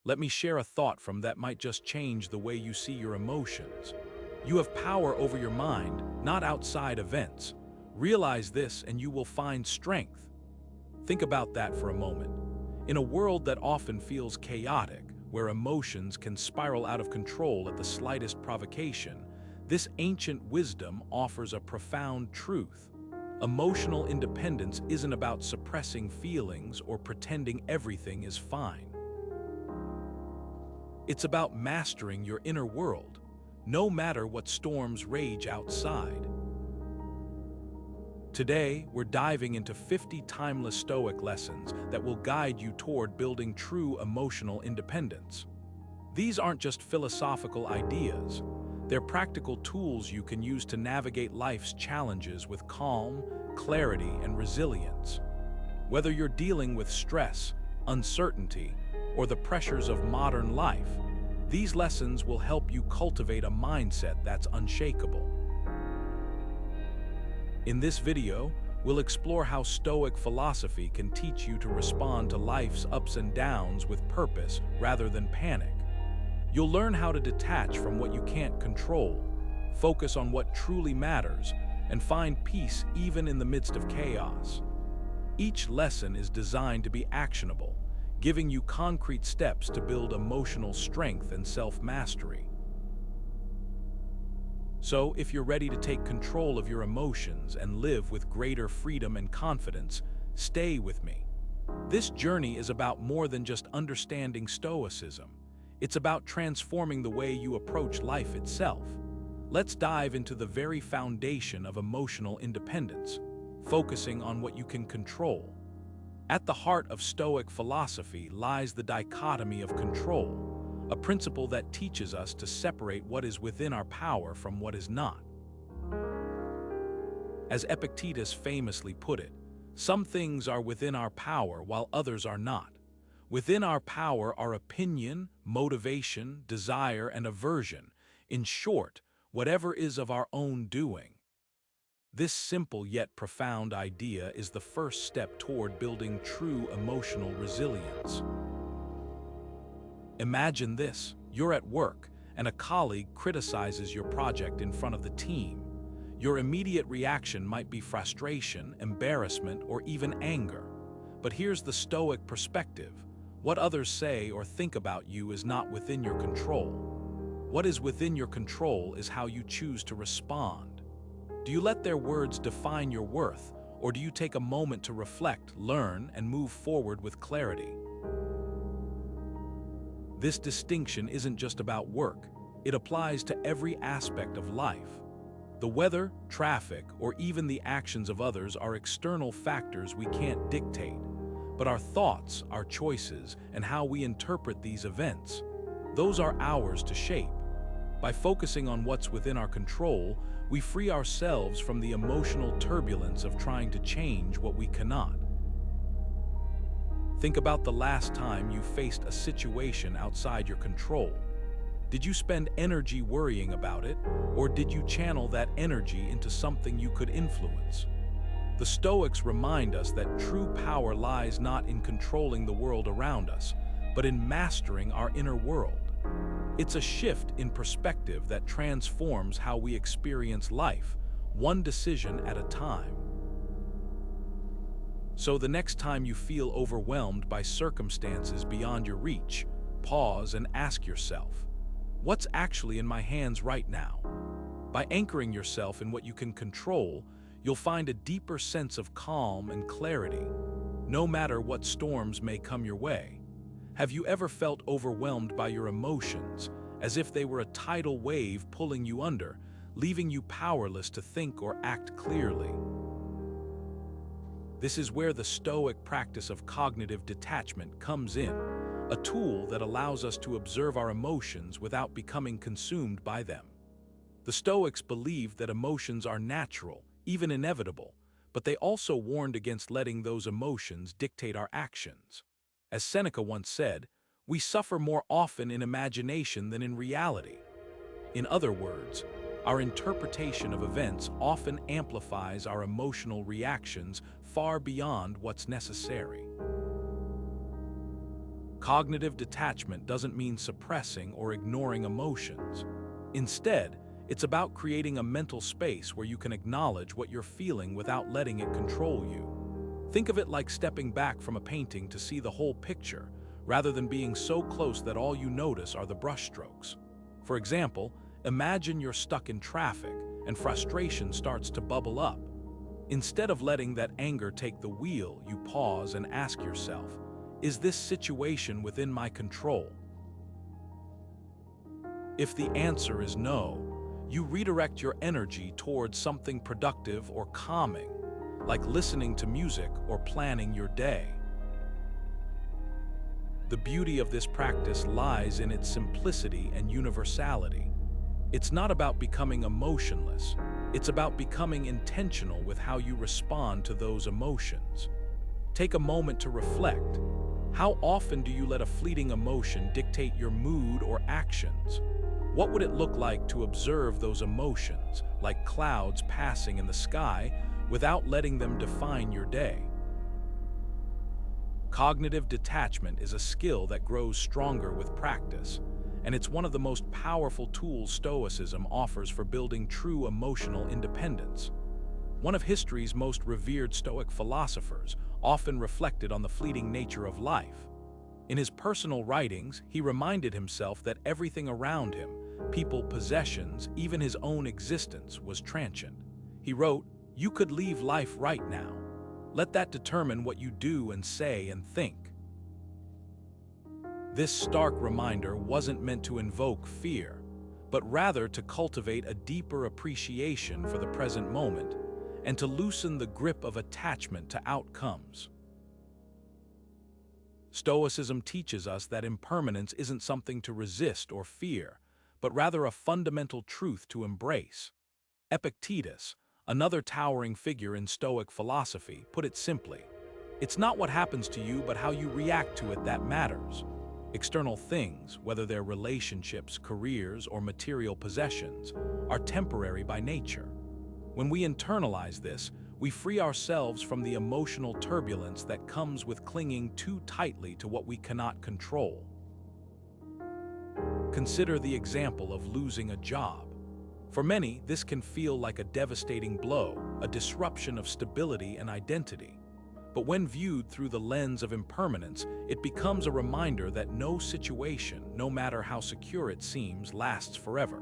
let me share a thought from that might just change the way you see your emotions. You have power over your mind, not outside events. Realize this and you will find strength. Think about that for a moment. In a world that often feels chaotic, where emotions can spiral out of control at the slightest provocation, this ancient wisdom offers a profound truth. Emotional independence isn't about suppressing feelings or pretending everything is fine. It's about mastering your inner world, no matter what storms rage outside. Today, we're diving into 50 timeless Stoic lessons that will guide you toward building true emotional independence. These aren't just philosophical ideas. They're practical tools you can use to navigate life's challenges with calm, clarity, and resilience. Whether you're dealing with stress, uncertainty, or the pressures of modern life, these lessons will help you cultivate a mindset that's unshakable. In this video, we'll explore how Stoic philosophy can teach you to respond to life's ups and downs with purpose rather than panic. You'll learn how to detach from what you can't control, focus on what truly matters, and find peace even in the midst of chaos. Each lesson is designed to be actionable, giving you concrete steps to build emotional strength and self-mastery. So, if you're ready to take control of your emotions and live with greater freedom and confidence, stay with me. This journey is about more than just understanding Stoicism. It's about transforming the way you approach life itself. Let's dive into the very foundation of emotional independence, focusing on what you can control. At the heart of Stoic philosophy lies the dichotomy of control, a principle that teaches us to separate what is within our power from what is not. As Epictetus famously put it, some things are within our power while others are not. Within our power are opinion, motivation, desire, and aversion. In short, whatever is of our own doing. This simple yet profound idea is the first step toward building true emotional resilience. Imagine this: you're at work, and a colleague criticizes your project in front of the team. Your immediate reaction might be frustration, embarrassment, or even anger. But here's the Stoic perspective. What others say or think about you is not within your control. What is within your control is how you choose to respond. Do you let their words define your worth, or do you take a moment to reflect, learn, and move forward with clarity? This distinction isn't just about work. It applies to every aspect of life. The weather, traffic, or even the actions of others are external factors we can't dictate. But our thoughts, our choices, and how we interpret these events, those are ours to shape. By focusing on what's within our control, we free ourselves from the emotional turbulence of trying to change what we cannot. Think about the last time you faced a situation outside your control. Did you spend energy worrying about it, or did you channel that energy into something you could influence? The Stoics remind us that true power lies not in controlling the world around us, but in mastering our inner world. It's a shift in perspective that transforms how we experience life, one decision at a time. So the next time you feel overwhelmed by circumstances beyond your reach, pause and ask yourself, what's actually in my hands right now? By anchoring yourself in what you can control, you'll find a deeper sense of calm and clarity, no matter what storms may come your way. Have you ever felt overwhelmed by your emotions, as if they were a tidal wave pulling you under, leaving you powerless to think or act clearly? This is where the Stoic practice of cognitive detachment comes in, a tool that allows us to observe our emotions without becoming consumed by them. The Stoics believed that emotions are natural, even inevitable, but they also warned against letting those emotions dictate our actions. As Seneca once said, we suffer more often in imagination than in reality. In other words, our interpretation of events often amplifies our emotional reactions far beyond what's necessary. Cognitive detachment doesn't mean suppressing or ignoring emotions. Instead, it's about creating a mental space where you can acknowledge what you're feeling without letting it control you. Think of it like stepping back from a painting to see the whole picture, rather than being so close that all you notice are the brushstrokes. For example, imagine you're stuck in traffic and frustration starts to bubble up. Instead of letting that anger take the wheel, you pause and ask yourself, is this situation within my control? If the answer is no, you redirect your energy towards something productive or calming, like listening to music or planning your day. The beauty of this practice lies in its simplicity and universality. It's not about becoming emotionless, it's about becoming intentional with how you respond to those emotions. Take a moment to reflect. How often do you let a fleeting emotion dictate your mood or actions? What would it look like to observe those emotions, like clouds passing in the sky, without letting them define your day? Cognitive detachment is a skill that grows stronger with practice, and it's one of the most powerful tools Stoicism offers for building true emotional independence. One of history's most revered Stoic philosophers often reflected on the fleeting nature of life. In his personal writings, he reminded himself that everything around him, people, possessions, even his own existence, was transient. He wrote, "You could leave life right now. Let that determine what you do and say and think." This stark reminder wasn't meant to invoke fear, but rather to cultivate a deeper appreciation for the present moment and to loosen the grip of attachment to outcomes. Stoicism teaches us that impermanence isn't something to resist or fear, but rather a fundamental truth to embrace. Epictetus, another towering figure in Stoic philosophy, put it simply, "It's not what happens to you, but how you react to it that matters." External things, whether they're relationships, careers, or material possessions, are temporary by nature. When we internalize this, we free ourselves from the emotional turbulence that comes with clinging too tightly to what we cannot control. Consider the example of losing a job. For many, this can feel like a devastating blow, a disruption of stability and identity. But when viewed through the lens of impermanence, it becomes a reminder that no situation, no matter how secure it seems, lasts forever.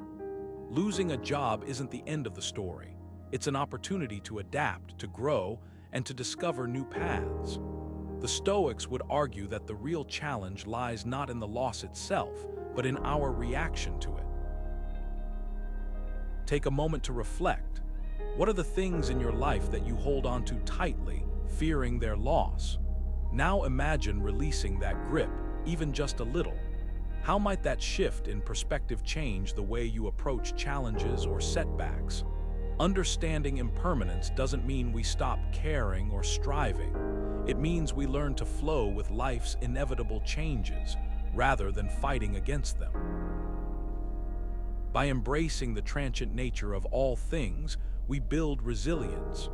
Losing a job isn't the end of the story. It's an opportunity to adapt, to grow, and to discover new paths. The Stoics would argue that the real challenge lies not in the loss itself, but in our reaction to it. Take a moment to reflect. What are the things in your life that you hold on to tightly, fearing their loss? Now imagine releasing that grip, even just a little. How might that shift in perspective change the way you approach challenges or setbacks? Understanding impermanence doesn't mean we stop caring or striving. It means we learn to flow with life's inevitable changes, rather than fighting against them. By embracing the transient nature of all things, we build resilience.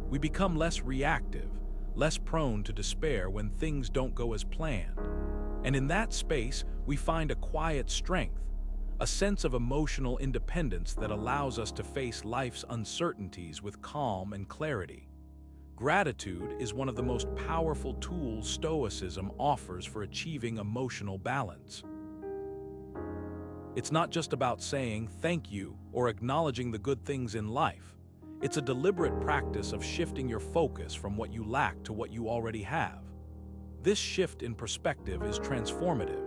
We become less reactive, less prone to despair when things don't go as planned. And in that space, we find a quiet strength, a sense of emotional independence that allows us to face life's uncertainties with calm and clarity. Gratitude is one of the most powerful tools Stoicism offers for achieving emotional balance. It's not just about saying thank you or acknowledging the good things in life. It's a deliberate practice of shifting your focus from what you lack to what you already have. This shift in perspective is transformative.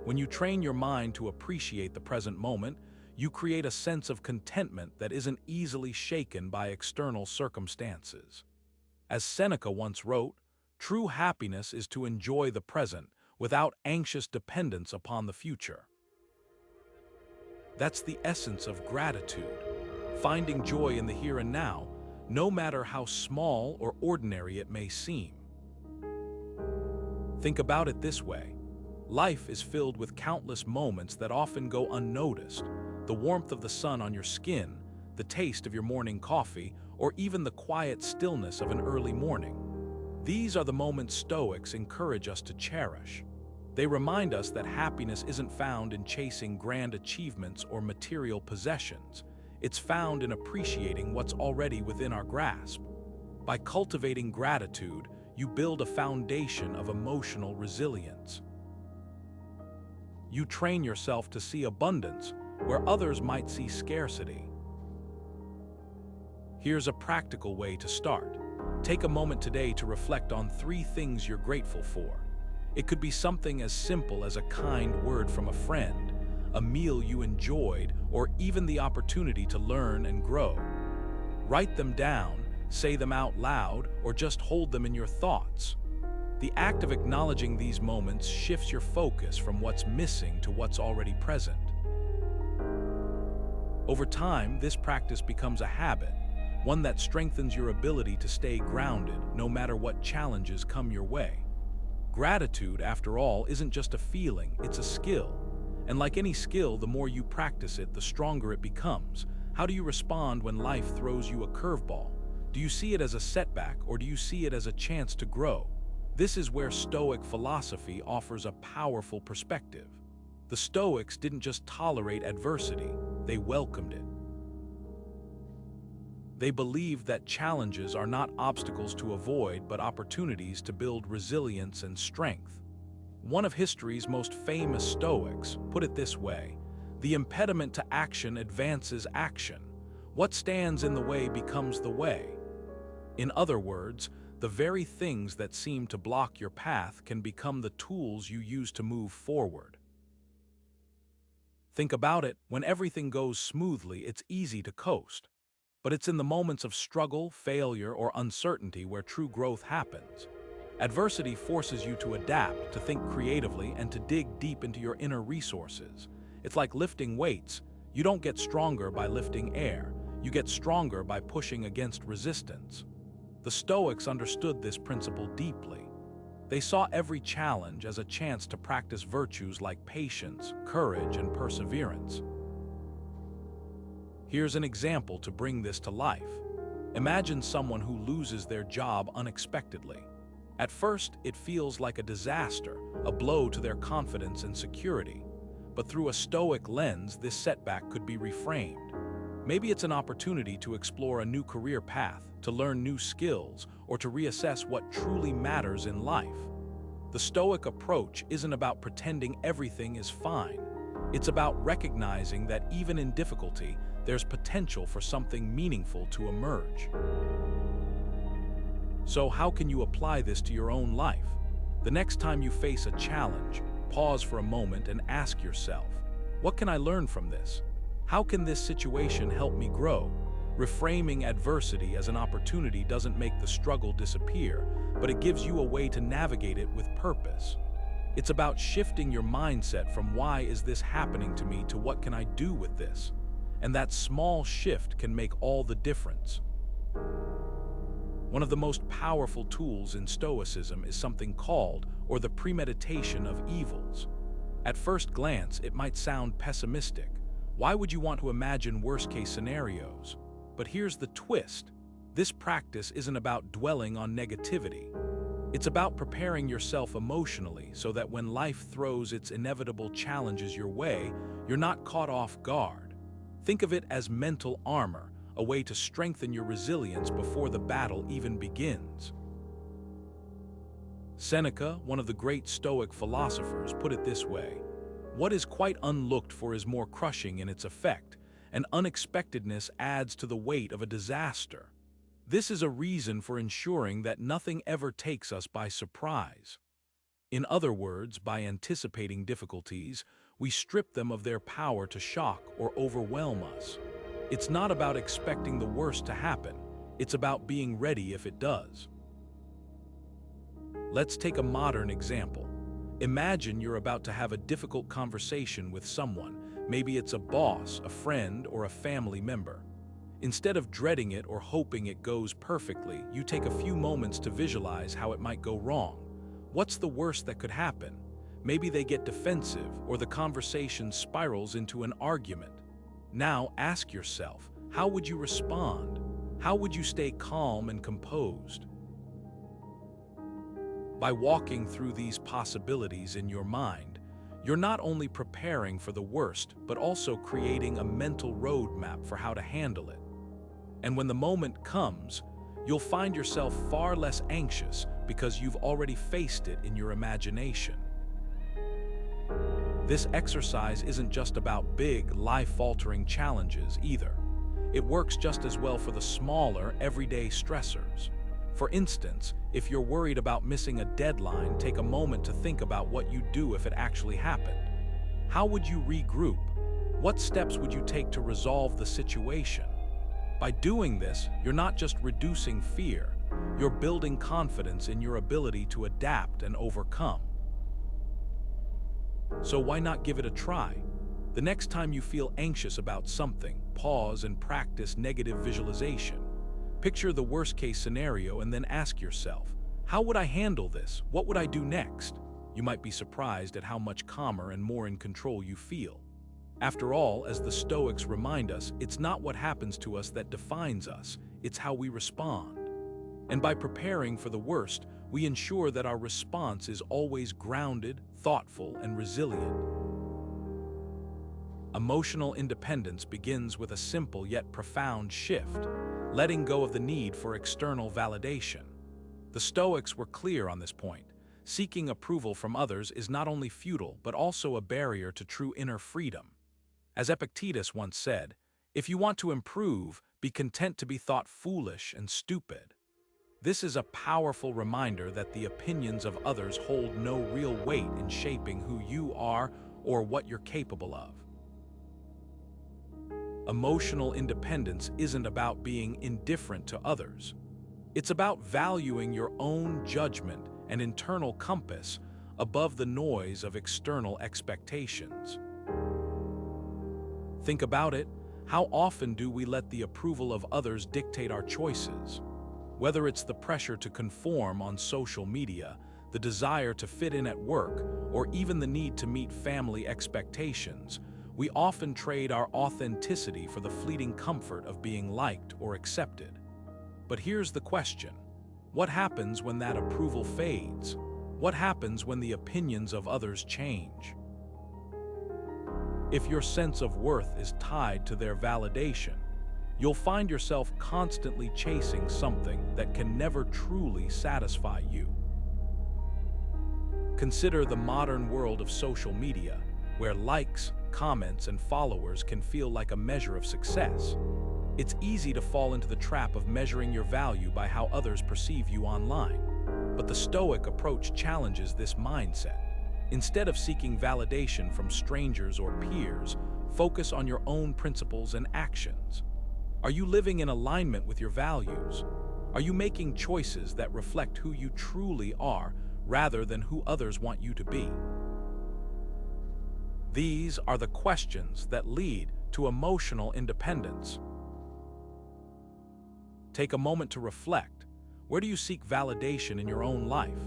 When you train your mind to appreciate the present moment, you create a sense of contentment that isn't easily shaken by external circumstances. As Seneca once wrote, "True happiness is to enjoy the present without anxious dependence upon the future." That's the essence of gratitude, finding joy in the here and now, no matter how small or ordinary it may seem. Think about it this way. Life is filled with countless moments that often go unnoticed. The warmth of the sun on your skin, the taste of your morning coffee, or even the quiet stillness of an early morning. These are the moments Stoics encourage us to cherish. They remind us that happiness isn't found in chasing grand achievements or material possessions. It's found in appreciating what's already within our grasp. By cultivating gratitude, you build a foundation of emotional resilience. You train yourself to see abundance where others might see scarcity. Here's a practical way to start. Take a moment today to reflect on 3 things you're grateful for. It could be something as simple as a kind word from a friend, a meal you enjoyed, or even the opportunity to learn and grow. Write them down, say them out loud, or just hold them in your thoughts. The act of acknowledging these moments shifts your focus from what's missing to what's already present. Over time, this practice becomes a habit, one that strengthens your ability to stay grounded no matter what challenges come your way. Gratitude, after all, isn't just a feeling, it's a skill. And like any skill, the more you practice it, the stronger it becomes. How do you respond when life throws you a curveball? Do you see it as a setback, or do you see it as a chance to grow? This is where Stoic philosophy offers a powerful perspective. The Stoics didn't just tolerate adversity, they welcomed it. They believed that challenges are not obstacles to avoid, but opportunities to build resilience and strength. One of history's most famous Stoics put it this way: "The impediment to action advances action. What stands in the way becomes the way." In other words, the very things that seem to block your path can become the tools you use to move forward. Think about it, when everything goes smoothly, it's easy to coast. But it's in the moments of struggle, failure, or uncertainty where true growth happens. Adversity forces you to adapt, to think creatively, and to dig deep into your inner resources. It's like lifting weights. You don't get stronger by lifting air. You get stronger by pushing against resistance. The Stoics understood this principle deeply. They saw every challenge as a chance to practice virtues like patience, courage, and perseverance. Here's an example to bring this to life. Imagine someone who loses their job unexpectedly. At first, it feels like a disaster, a blow to their confidence and security. But through a Stoic lens, this setback could be reframed. Maybe it's an opportunity to explore a new career path, to learn new skills, or to reassess what truly matters in life. The Stoic approach isn't about pretending everything is fine. It's about recognizing that even in difficulty, there's potential for something meaningful to emerge. So how can you apply this to your own life? The next time you face a challenge, pause for a moment and ask yourself, what can I learn from this? How can this situation help me grow? Reframing adversity as an opportunity doesn't make the struggle disappear, but it gives you a way to navigate it with purpose. It's about shifting your mindset from "why is this happening to me" to "what can I do with this?" And that small shift can make all the difference. One of the most powerful tools in Stoicism is something called, or the Premeditation of Evils. At first glance, it might sound pessimistic. Why would you want to imagine worst-case scenarios? But here's the twist. This practice isn't about dwelling on negativity. It's about preparing yourself emotionally so that when life throws its inevitable challenges your way, you're not caught off guard. Think of it as mental armor, a way to strengthen your resilience before the battle even begins. Seneca, one of the great Stoic philosophers, put it this way: "What is quite unlooked for is more crushing in its effect, and unexpectedness adds to the weight of a disaster." This is a reason for ensuring that nothing ever takes us by surprise. In other words, by anticipating difficulties, we strip them of their power to shock or overwhelm us. It's not about expecting the worst to happen, it's about being ready if it does. Let's take a modern example. Imagine you're about to have a difficult conversation with someone. Maybe it's a boss, a friend, or a family member. Instead of dreading it or hoping it goes perfectly, you take a few moments to visualize how it might go wrong. What's the worst that could happen? Maybe they get defensive or the conversation spirals into an argument. Now ask yourself, how would you respond? How would you stay calm and composed? By walking through these possibilities in your mind, you're not only preparing for the worst, but also creating a mental roadmap for how to handle it. And when the moment comes, you'll find yourself far less anxious because you've already faced it in your imagination. This exercise isn't just about big, life-altering challenges either. It works just as well for the smaller, everyday stressors. For instance, if you're worried about missing a deadline, take a moment to think about what you'd do if it actually happened. How would you regroup? What steps would you take to resolve the situation? By doing this, you're not just reducing fear, you're building confidence in your ability to adapt and overcome. So why not give it a try? The next time you feel anxious about something, pause and practice negative visualization. Picture the worst-case scenario and then ask yourself, how would I handle this? What would I do next? You might be surprised at how much calmer and more in control you feel. After all, as the Stoics remind us, it's not what happens to us that defines us, it's how we respond. And by preparing for the worst, we ensure that our response is always grounded, thoughtful, and resilient. Emotional independence begins with a simple yet profound shift, letting go of the need for external validation. The Stoics were clear on this point. Seeking approval from others is not only futile, but also a barrier to true inner freedom. As Epictetus once said, if you want to improve, be content to be thought foolish and stupid. This is a powerful reminder that the opinions of others hold no real weight in shaping who you are or what you're capable of. Emotional independence isn't about being indifferent to others. It's about valuing your own judgment and internal compass above the noise of external expectations. Think about it. How often do we let the approval of others dictate our choices? Whether it's the pressure to conform on social media, the desire to fit in at work, or even the need to meet family expectations, we often trade our authenticity for the fleeting comfort of being liked or accepted. But here's the question. What happens when that approval fades? What happens when the opinions of others change? If your sense of worth is tied to their validation, you'll find yourself constantly chasing something that can never truly satisfy you. Consider the modern world of social media, where likes, comments, and followers can feel like a measure of success. It's easy to fall into the trap of measuring your value by how others perceive you online. But the Stoic approach challenges this mindset. Instead of seeking validation from strangers or peers, focus on your own principles and actions. Are you living in alignment with your values? Are you making choices that reflect who you truly are rather than who others want you to be? These are the questions that lead to emotional independence. Take a moment to reflect. Where do you seek validation in your own life?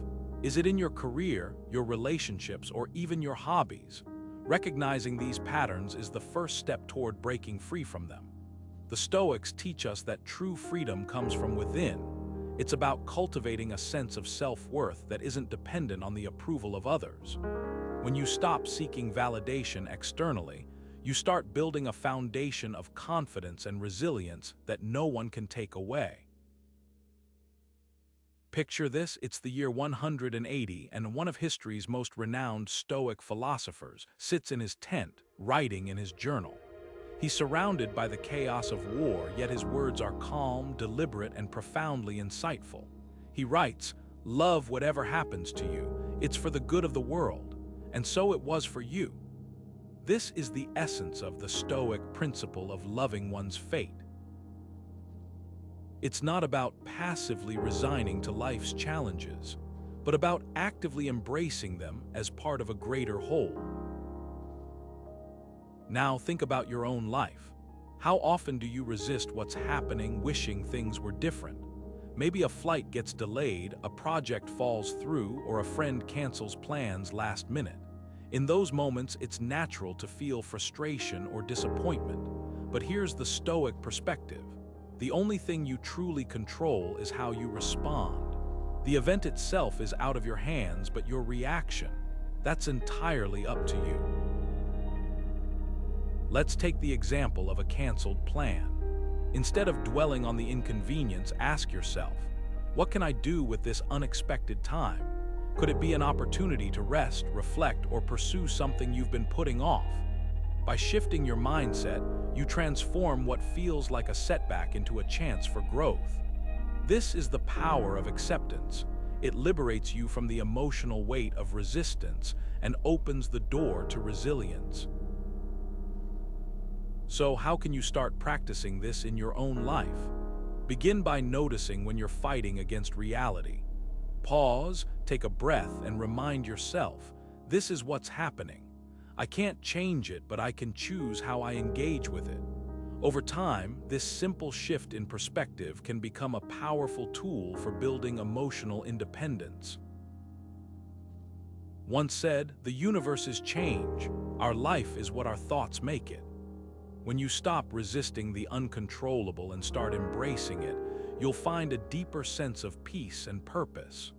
Is it in your career, your relationships, or even your hobbies? Recognizing these patterns is the first step toward breaking free from them. The Stoics teach us that true freedom comes from within. It's about cultivating a sense of self-worth that isn't dependent on the approval of others. When you stop seeking validation externally, you start building a foundation of confidence and resilience that no one can take away. Picture this, it's the year 180, and one of history's most renowned Stoic philosophers sits in his tent, writing in his journal. He's surrounded by the chaos of war, yet his words are calm, deliberate, and profoundly insightful. He writes, "Love whatever happens to you. It's for the good of the world. And so it was for you." This is the essence of the Stoic principle of loving one's fate. It's not about passively resigning to life's challenges, but about actively embracing them as part of a greater whole. Now think about your own life. How often do you resist what's happening, wishing things were different? Maybe a flight gets delayed, a project falls through, or a friend cancels plans last minute. In those moments, it's natural to feel frustration or disappointment. But here's the Stoic perspective. The only thing you truly control is how you respond. The event itself is out of your hands, but your reaction, that's entirely up to you. Let's take the example of a canceled plan. Instead of dwelling on the inconvenience, ask yourself, what can I do with this unexpected time? Could it be an opportunity to rest, reflect, or pursue something you've been putting off? By shifting your mindset, you transform what feels like a setback into a chance for growth. This is the power of acceptance. It liberates you from the emotional weight of resistance and opens the door to resilience. So, how can you start practicing this in your own life? Begin by noticing when you're fighting against reality. Pause, take a breath, and remind yourself, this is what's happening. I can't change it, but I can choose how I engage with it. Over time, this simple shift in perspective can become a powerful tool for building emotional independence. Once said, the universe is change. Our life is what our thoughts make it. When you stop resisting the uncontrollable and start embracing it, you'll find a deeper sense of peace and purpose.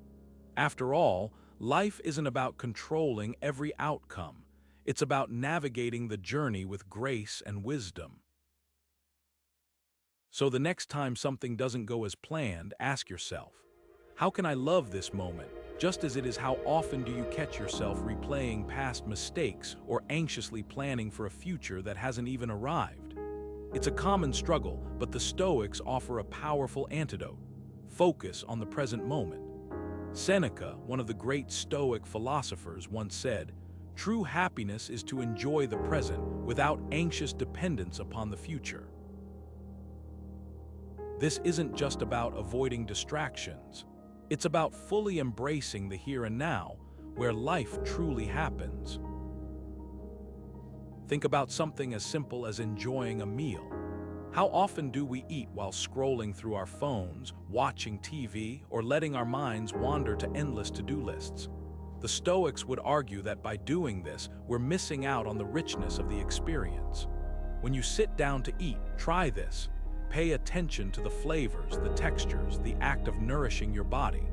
After all, life isn't about controlling every outcome. It's about navigating the journey with grace and wisdom. So the next time something doesn't go as planned, ask yourself, how can I love this moment? Just as it is, how often do you catch yourself replaying past mistakes or anxiously planning for a future that hasn't even arrived? It's a common struggle, but the Stoics offer a powerful antidote. Focus on the present moment. Seneca, one of the great Stoic philosophers, once said, "True happiness is to enjoy the present without anxious dependence upon the future." This isn't just about avoiding distractions. It's about fully embracing the here and now, where life truly happens. Think about something as simple as enjoying a meal. How often do we eat while scrolling through our phones, watching TV, or letting our minds wander to endless to-do lists? The Stoics would argue that by doing this, we're missing out on the richness of the experience. When you sit down to eat, try this. Pay attention to the flavors, the textures, the act of nourishing your body.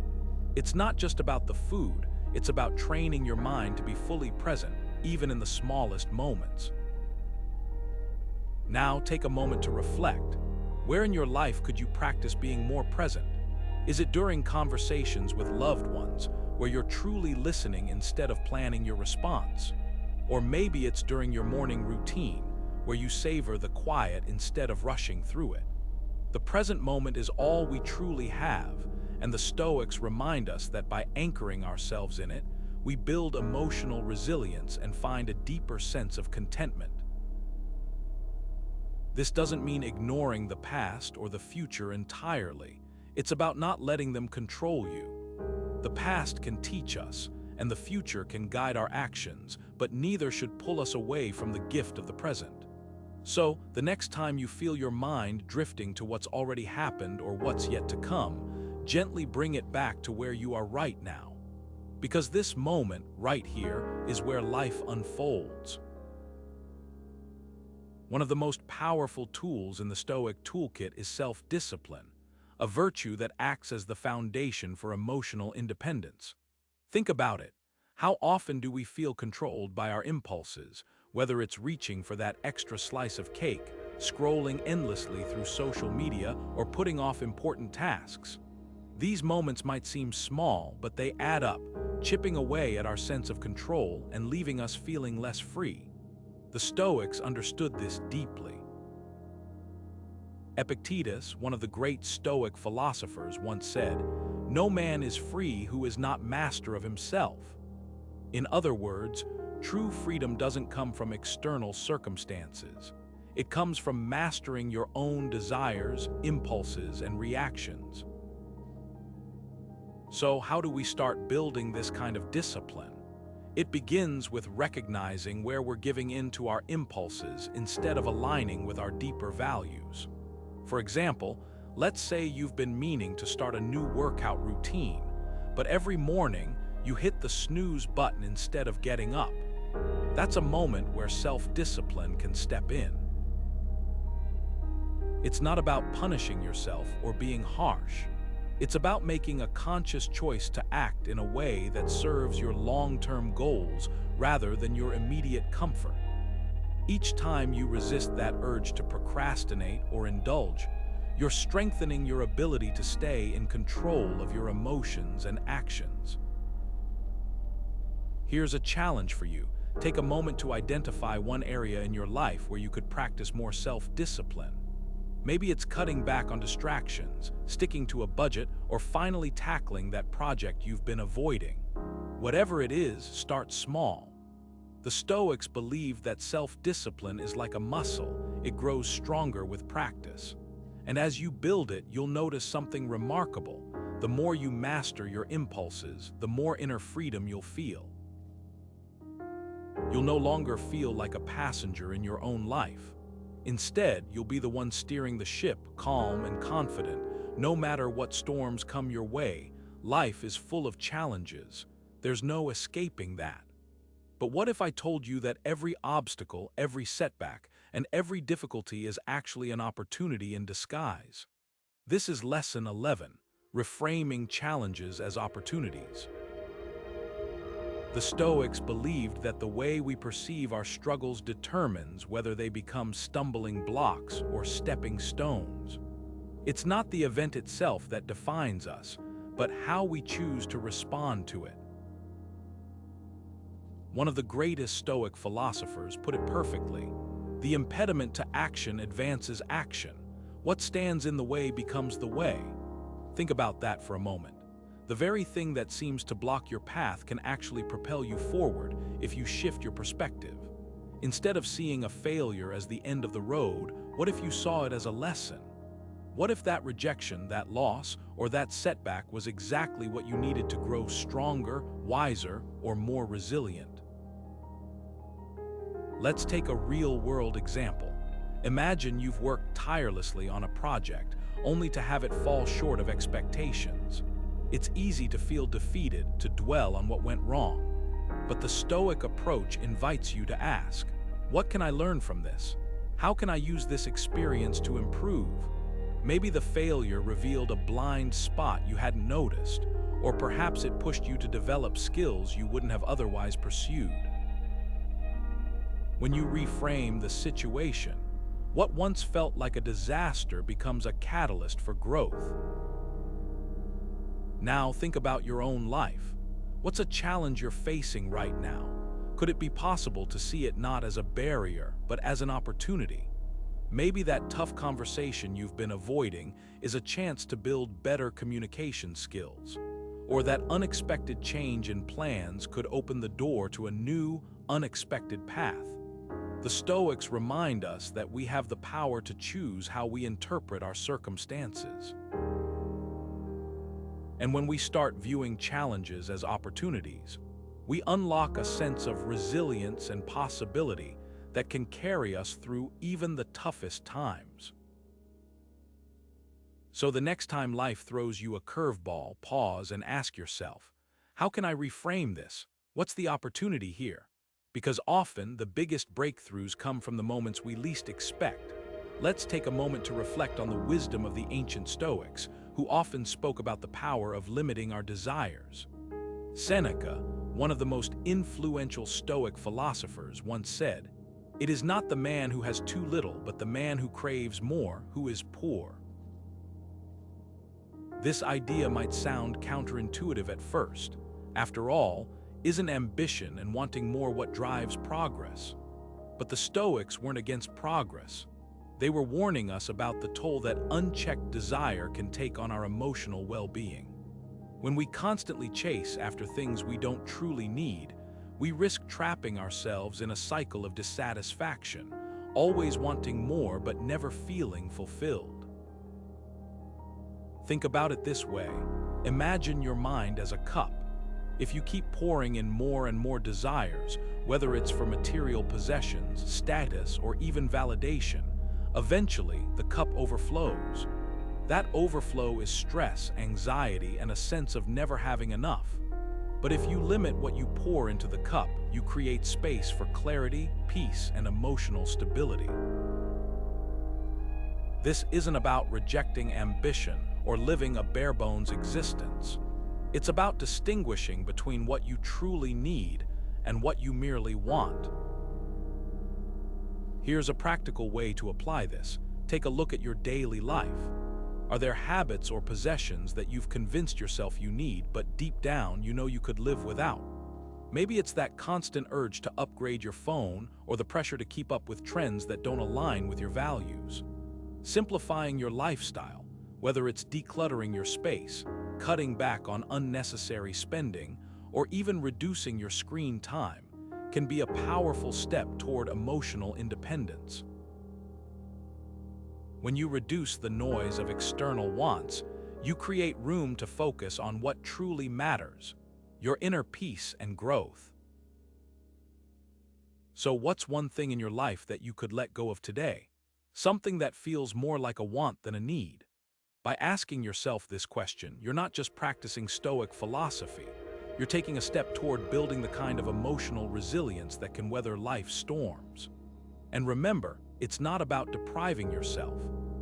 It's not just about the food, it's about training your mind to be fully present, even in the smallest moments. Now take a moment to reflect. Where in your life could you practice being more present? Is it during conversations with loved ones, where you're truly listening instead of planning your response? Or maybe it's during your morning routine, where you savor the quiet instead of rushing through it. The present moment is all we truly have, and the Stoics remind us that by anchoring ourselves in it, we build emotional resilience and find a deeper sense of contentment. This doesn't mean ignoring the past or the future entirely. It's about not letting them control you. The past can teach us, and the future can guide our actions, but neither should pull us away from the gift of the present. So, the next time you feel your mind drifting to what's already happened or what's yet to come, gently bring it back to where you are right now. Because this moment, right here, is where life unfolds. One of the most powerful tools in the Stoic toolkit is self-discipline, a virtue that acts as the foundation for emotional independence. Think about it. How often do we feel controlled by our impulses, whether it's reaching for that extra slice of cake, scrolling endlessly through social media, or putting off important tasks? These moments might seem small, but they add up, chipping away at our sense of control and leaving us feeling less free. The Stoics understood this deeply. Epictetus, one of the great Stoic philosophers, once said, "No man is free who is not master of himself." In other words, true freedom doesn't come from external circumstances. It comes from mastering your own desires, impulses, and reactions. So, how do we start building this kind of discipline? It begins with recognizing where we're giving in to our impulses instead of aligning with our deeper values. For example, let's say you've been meaning to start a new workout routine, but every morning you hit the snooze button instead of getting up. That's a moment where self-discipline can step in. It's not about punishing yourself or being harsh. It's about making a conscious choice to act in a way that serves your long-term goals rather than your immediate comfort. Each time you resist that urge to procrastinate or indulge, you're strengthening your ability to stay in control of your emotions and actions. Here's a challenge for you. Take a moment to identify one area in your life where you could practice more self-discipline. Maybe it's cutting back on distractions, sticking to a budget, or finally tackling that project you've been avoiding. Whatever it is, start small. The Stoics believed that self-discipline is like a muscle. It grows stronger with practice. And as you build it, you'll notice something remarkable. The more you master your impulses, the more inner freedom you'll feel. You'll no longer feel like a passenger in your own life. Instead, you'll be the one steering the ship, calm and confident. No matter what storms come your way, life is full of challenges. There's no escaping that. But what if I told you that every obstacle, every setback, and every difficulty is actually an opportunity in disguise? This is Lesson 11, Reframing Challenges as Opportunities. The Stoics believed that the way we perceive our struggles determines whether they become stumbling blocks or stepping stones. It's not the event itself that defines us, but how we choose to respond to it. One of the greatest Stoic philosophers put it perfectly: the impediment to action advances action. What stands in the way becomes the way. Think about that for a moment. The very thing that seems to block your path can actually propel you forward if you shift your perspective. Instead of seeing a failure as the end of the road, what if you saw it as a lesson? What if that rejection, that loss, or that setback was exactly what you needed to grow stronger, wiser, or more resilient? Let's take a real-world example. Imagine you've worked tirelessly on a project, only to have it fall short of expectations. It's easy to feel defeated, to dwell on what went wrong. But the Stoic approach invites you to ask, what can I learn from this? How can I use this experience to improve? Maybe the failure revealed a blind spot you hadn't noticed, or perhaps it pushed you to develop skills you wouldn't have otherwise pursued. When you reframe the situation, what once felt like a disaster becomes a catalyst for growth. Now think about your own life. What's a challenge you're facing right now? Could it be possible to see it not as a barrier, but as an opportunity? Maybe that tough conversation you've been avoiding is a chance to build better communication skills. Or that unexpected change in plans could open the door to a new, unexpected path. The Stoics remind us that we have the power to choose how we interpret our circumstances. And when we start viewing challenges as opportunities, we unlock a sense of resilience and possibility that can carry us through even the toughest times. So the next time life throws you a curveball, pause and ask yourself, how can I reframe this? What's the opportunity here? Because often the biggest breakthroughs come from the moments we least expect. Let's take a moment to reflect on the wisdom of the ancient Stoics, who often spoke about the power of limiting our desires. Seneca, one of the most influential Stoic philosophers, once said, "It is not the man who has too little, but the man who craves more, who is poor." This idea might sound counterintuitive at first. After all, isn't ambition and wanting more what drives progress? But the Stoics weren't against progress. They were warning us about the toll that unchecked desire can take on our emotional well-being. When we constantly chase after things we don't truly need, we risk trapping ourselves in a cycle of dissatisfaction, always wanting more but never feeling fulfilled. Think about it this way. Imagine your mind as a cup. If you keep pouring in more and more desires, whether it's for material possessions, status, or even validation, eventually the cup overflows. That overflow is stress, anxiety, and a sense of never having enough. But if you limit what you pour into the cup, you create space for clarity, peace, and emotional stability. This isn't about rejecting ambition or living a bare-bones existence. It's about distinguishing between what you truly need and what you merely want. Here's a practical way to apply this. Take a look at your daily life. Are there habits or possessions that you've convinced yourself you need, but deep down you know you could live without? Maybe it's that constant urge to upgrade your phone or the pressure to keep up with trends that don't align with your values. Simplifying your lifestyle, whether it's decluttering your space, cutting back on unnecessary spending, or even reducing your screen time, can be a powerful step toward emotional independence. When you reduce the noise of external wants, you create room to focus on what truly matters, your inner peace and growth. So what's one thing in your life that you could let go of today? Something that feels more like a want than a need. By asking yourself this question, you're not just practicing Stoic philosophy, you're taking a step toward building the kind of emotional resilience that can weather life's storms. And remember, it's not about depriving yourself.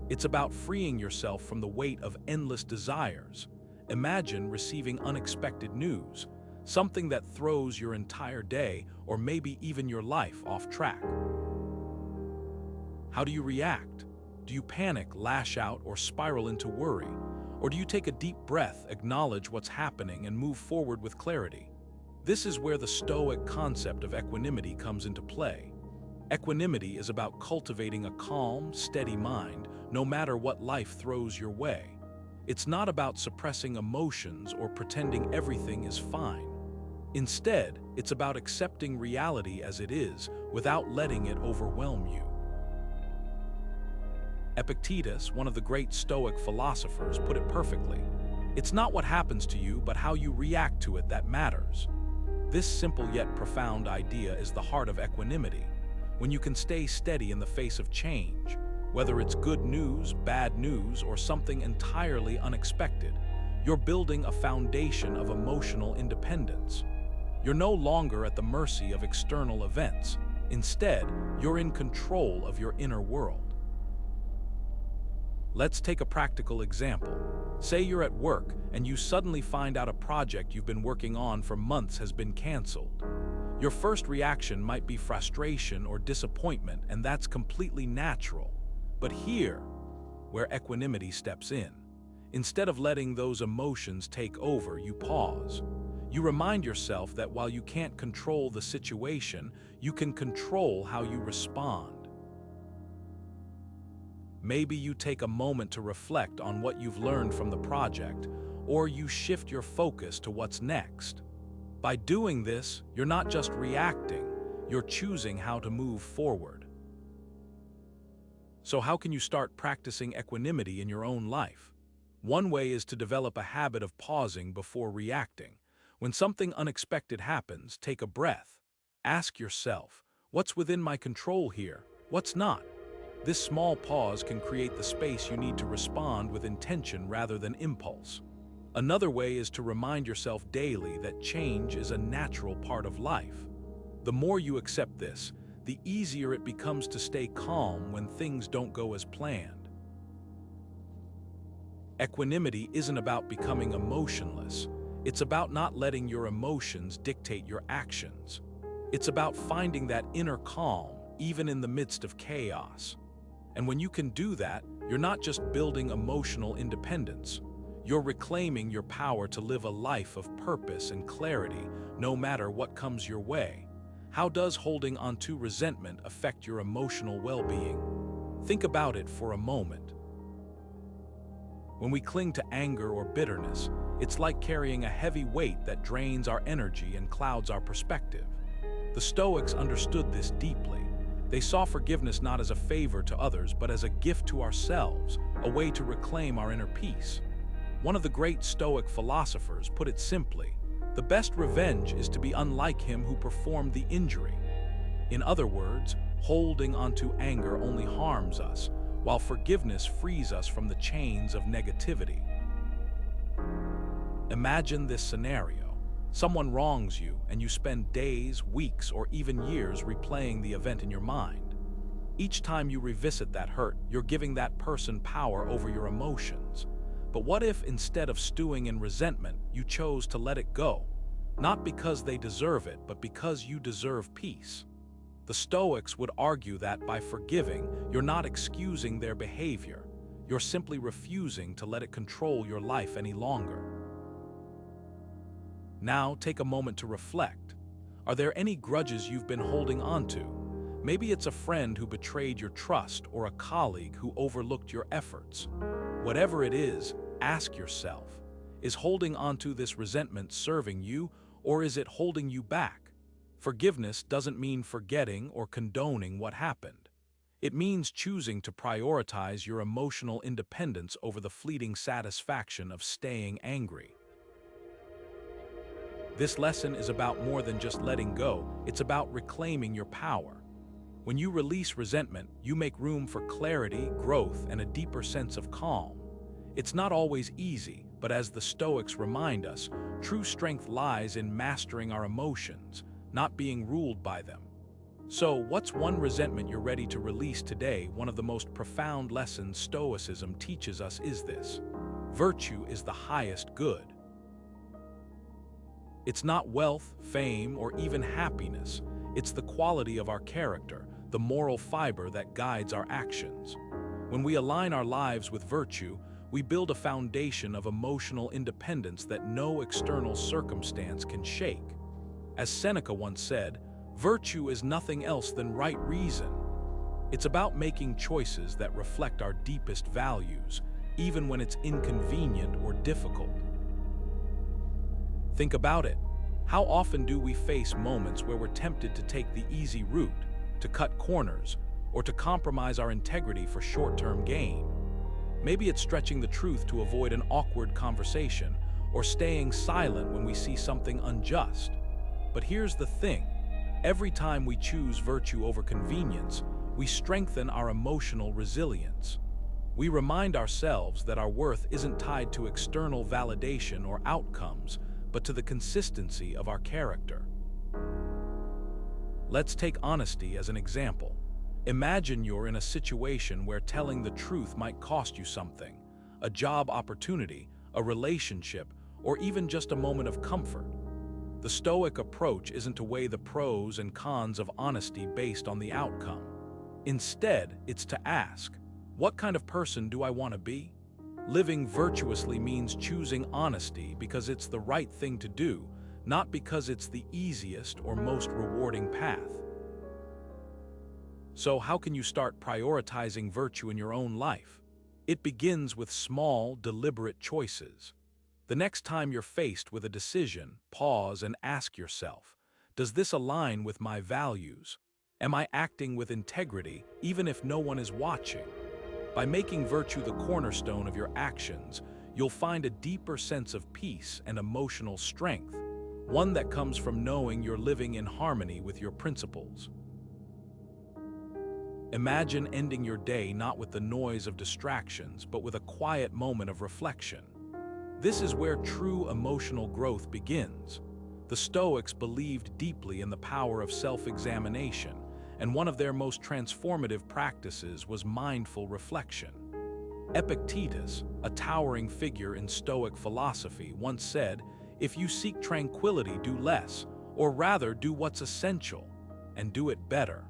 It's about freeing yourself from the weight of endless desires. Imagine receiving unexpected news, something that throws your entire day or maybe even your life off track. How do you react? Do you panic, lash out, or spiral into worry? Or do you take a deep breath, acknowledge what's happening, and move forward with clarity? This is where the Stoic concept of equanimity comes into play. Equanimity is about cultivating a calm, steady mind, no matter what life throws your way. It's not about suppressing emotions or pretending everything is fine. Instead, it's about accepting reality as it is without letting it overwhelm you. Epictetus, one of the great Stoic philosophers, put it perfectly. It's not what happens to you, but how you react to it that matters. This simple yet profound idea is the heart of equanimity. When you can stay steady in the face of change, whether it's good news, bad news, or something entirely unexpected, you're building a foundation of emotional independence. You're no longer at the mercy of external events. Instead, you're in control of your inner world. Let's take a practical example. Say you're at work and you suddenly find out a project you've been working on for months has been canceled. Your first reaction might be frustration or disappointment, and that's completely natural. But here, where equanimity steps in, instead of letting those emotions take over, you pause. You remind yourself that while you can't control the situation, you can control how you respond. Maybe you take a moment to reflect on what you've learned from the project, or you shift your focus to what's next. By doing this, you're not just reacting, you're choosing how to move forward. So how can you start practicing equanimity in your own life? One way is to develop a habit of pausing before reacting. When something unexpected happens, take a breath. Ask yourself, what's within my control here? What's not? This small pause can create the space you need to respond with intention rather than impulse. Another way is to remind yourself daily that change is a natural part of life. The more you accept this, the easier it becomes to stay calm when things don't go as planned. Equanimity isn't about becoming emotionless. It's about not letting your emotions dictate your actions. It's about finding that inner calm, even in the midst of chaos. And when you can do that, you're not just building emotional independence. You're reclaiming your power to live a life of purpose and clarity, no matter what comes your way. How does holding onto resentment affect your emotional well-being? Think about it for a moment. When we cling to anger or bitterness, it's like carrying a heavy weight that drains our energy and clouds our perspective. The Stoics understood this deeply. They saw forgiveness not as a favor to others, but as a gift to ourselves, a way to reclaim our inner peace. One of the great Stoic philosophers put it simply, the best revenge is to be unlike him who performed the injury. In other words, holding onto anger only harms us, while forgiveness frees us from the chains of negativity. Imagine this scenario. Someone wrongs you, and you spend days, weeks, or even years replaying the event in your mind. Each time you revisit that hurt, you're giving that person power over your emotions. But what if, instead of stewing in resentment, you chose to let it go? Not because they deserve it, but because you deserve peace. The Stoics would argue that by forgiving, you're not excusing their behavior. You're simply refusing to let it control your life any longer. Now, take a moment to reflect. Are there any grudges you've been holding onto? Maybe it's a friend who betrayed your trust or a colleague who overlooked your efforts. Whatever it is, ask yourself, is holding onto this resentment serving you, or is it holding you back? Forgiveness doesn't mean forgetting or condoning what happened. It means choosing to prioritize your emotional independence over the fleeting satisfaction of staying angry. This lesson is about more than just letting go, it's about reclaiming your power. When you release resentment, you make room for clarity, growth, and a deeper sense of calm. It's not always easy, but as the Stoics remind us, true strength lies in mastering our emotions, not being ruled by them. So, what's one resentment you're ready to release today? One of the most profound lessons Stoicism teaches us is this: virtue is the highest good. It's not wealth, fame, or even happiness. It's the quality of our character, the moral fiber that guides our actions. When we align our lives with virtue, we build a foundation of emotional independence that no external circumstance can shake. As Seneca once said, virtue is nothing else than right reason. It's about making choices that reflect our deepest values, even when it's inconvenient or difficult. Think about it. How often do we face moments where we're tempted to take the easy route, to cut corners, or to compromise our integrity for short-term gain? Maybe it's stretching the truth to avoid an awkward conversation, or staying silent when we see something unjust. But here's the thing: every time we choose virtue over convenience, we strengthen our emotional resilience. We remind ourselves that our worth isn't tied to external validation or outcomes, but to the consistency of our character. Let's take honesty as an example. Imagine you're in a situation where telling the truth might cost you something: a job opportunity, a relationship, or even just a moment of comfort. The Stoic approach isn't to weigh the pros and cons of honesty based on the outcome. Instead, it's to ask, what kind of person do I want to be? Living virtuously means choosing honesty because it's the right thing to do, not because it's the easiest or most rewarding path. So how can you start prioritizing virtue in your own life? It begins with small, deliberate choices. The next time you're faced with a decision, pause and ask yourself, does this align with my values? Am I acting with integrity, even if no one is watching? By making virtue the cornerstone of your actions, you'll find a deeper sense of peace and emotional strength, one that comes from knowing you're living in harmony with your principles. Imagine ending your day not with the noise of distractions, but with a quiet moment of reflection. This is where true emotional growth begins. The Stoics believed deeply in the power of self-examination, and one of their most transformative practices was mindful reflection. Epictetus, a towering figure in Stoic philosophy, once said, "If you seek tranquility, do less, or rather do what's essential, and do it better."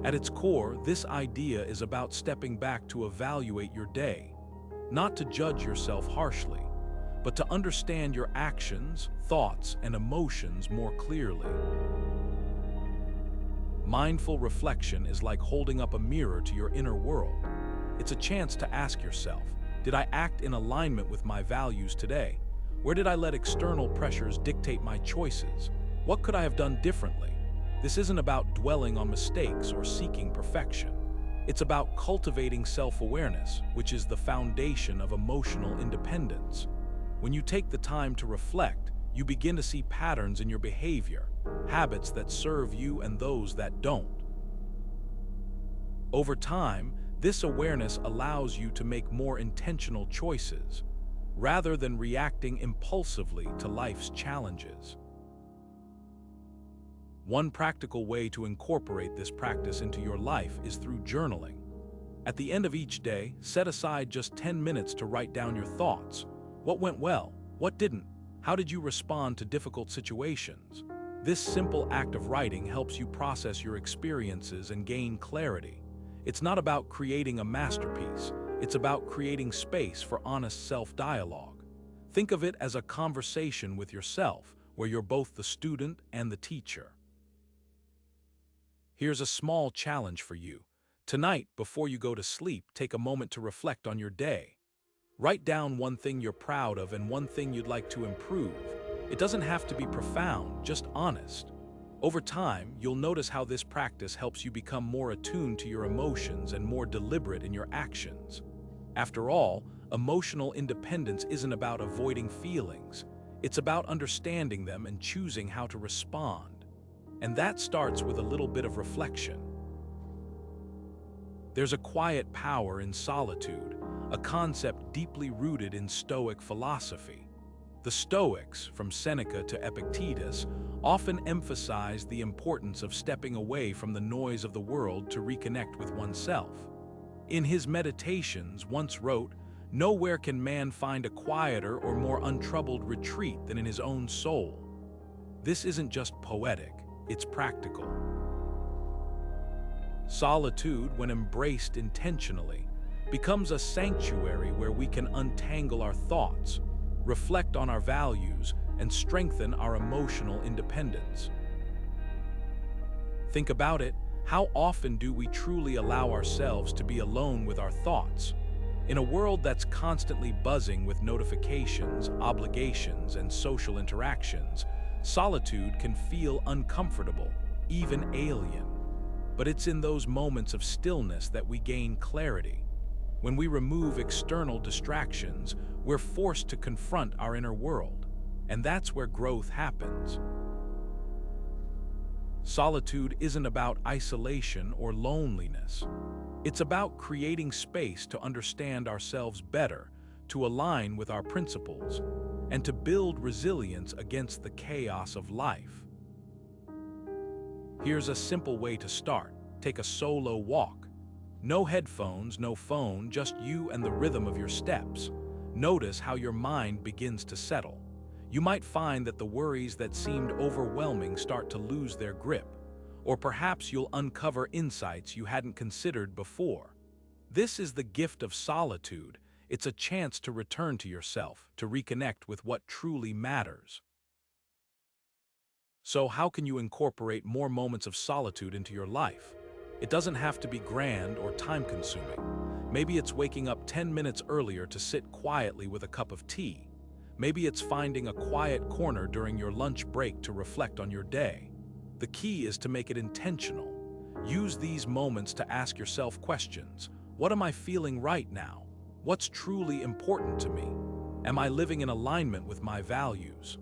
At its core, this idea is about stepping back to evaluate your day, not to judge yourself harshly, but to understand your actions, thoughts, and emotions more clearly. Mindful reflection is like holding up a mirror to your inner world. It's a chance to ask yourself, did I act in alignment with my values today? Where did I let external pressures dictate my choices? What could I have done differently? This isn't about dwelling on mistakes or seeking perfection. It's about cultivating self-awareness, which is the foundation of emotional independence. When you take the time to reflect, you begin to see patterns in your behavior, habits that serve you and those that don't. Over time, this awareness allows you to make more intentional choices, rather than reacting impulsively to life's challenges. One practical way to incorporate this practice into your life is through journaling. At the end of each day, set aside just 10 minutes to write down your thoughts. What went well? What didn't? How did you respond to difficult situations? This simple act of writing helps you process your experiences and gain clarity. It's not about creating a masterpiece. It's about creating space for honest self-dialogue. Think of it as a conversation with yourself, where you're both the student and the teacher. Here's a small challenge for you. Tonight, before you go to sleep, take a moment to reflect on your day. Write down one thing you're proud of and one thing you'd like to improve. It doesn't have to be profound, just honest. Over time, you'll notice how this practice helps you become more attuned to your emotions and more deliberate in your actions. After all, emotional independence isn't about avoiding feelings. It's about understanding them and choosing how to respond. And that starts with a little bit of reflection. There's a quiet power in solitude, a concept deeply rooted in Stoic philosophy. The Stoics, from Seneca to Epictetus, often emphasized the importance of stepping away from the noise of the world to reconnect with oneself. In his Meditations, once wrote, "Nowhere can man find a quieter or more untroubled retreat than in his own soul." This isn't just poetic, it's practical. Solitude, when embraced intentionally, becomes a sanctuary where we can untangle our thoughts, reflect on our values, and strengthen our emotional independence. Think about it. How often do we truly allow ourselves to be alone with our thoughts? In a world that's constantly buzzing with notifications, obligations, and social interactions, solitude can feel uncomfortable, even alien. But it's in those moments of stillness that we gain clarity. When we remove external distractions, we're forced to confront our inner world, and that's where growth happens. Solitude isn't about isolation or loneliness. It's about creating space to understand ourselves better, to align with our principles, and to build resilience against the chaos of life. Here's a simple way to start. Take a solo walk. No headphones, no phone, just you and the rhythm of your steps. Notice how your mind begins to settle. You might find that the worries that seemed overwhelming start to lose their grip, or perhaps you'll uncover insights you hadn't considered before. This is the gift of solitude. It's a chance to return to yourself, to reconnect with what truly matters. So how can you incorporate more moments of solitude into your life? It doesn't have to be grand or time-consuming. Maybe it's waking up 10 minutes earlier to sit quietly with a cup of tea. Maybe it's finding a quiet corner during your lunch break to reflect on your day. The key is to make it intentional. Use these moments to ask yourself questions. What am I feeling right now? What's truly important to me? Am I living in alignment with my values?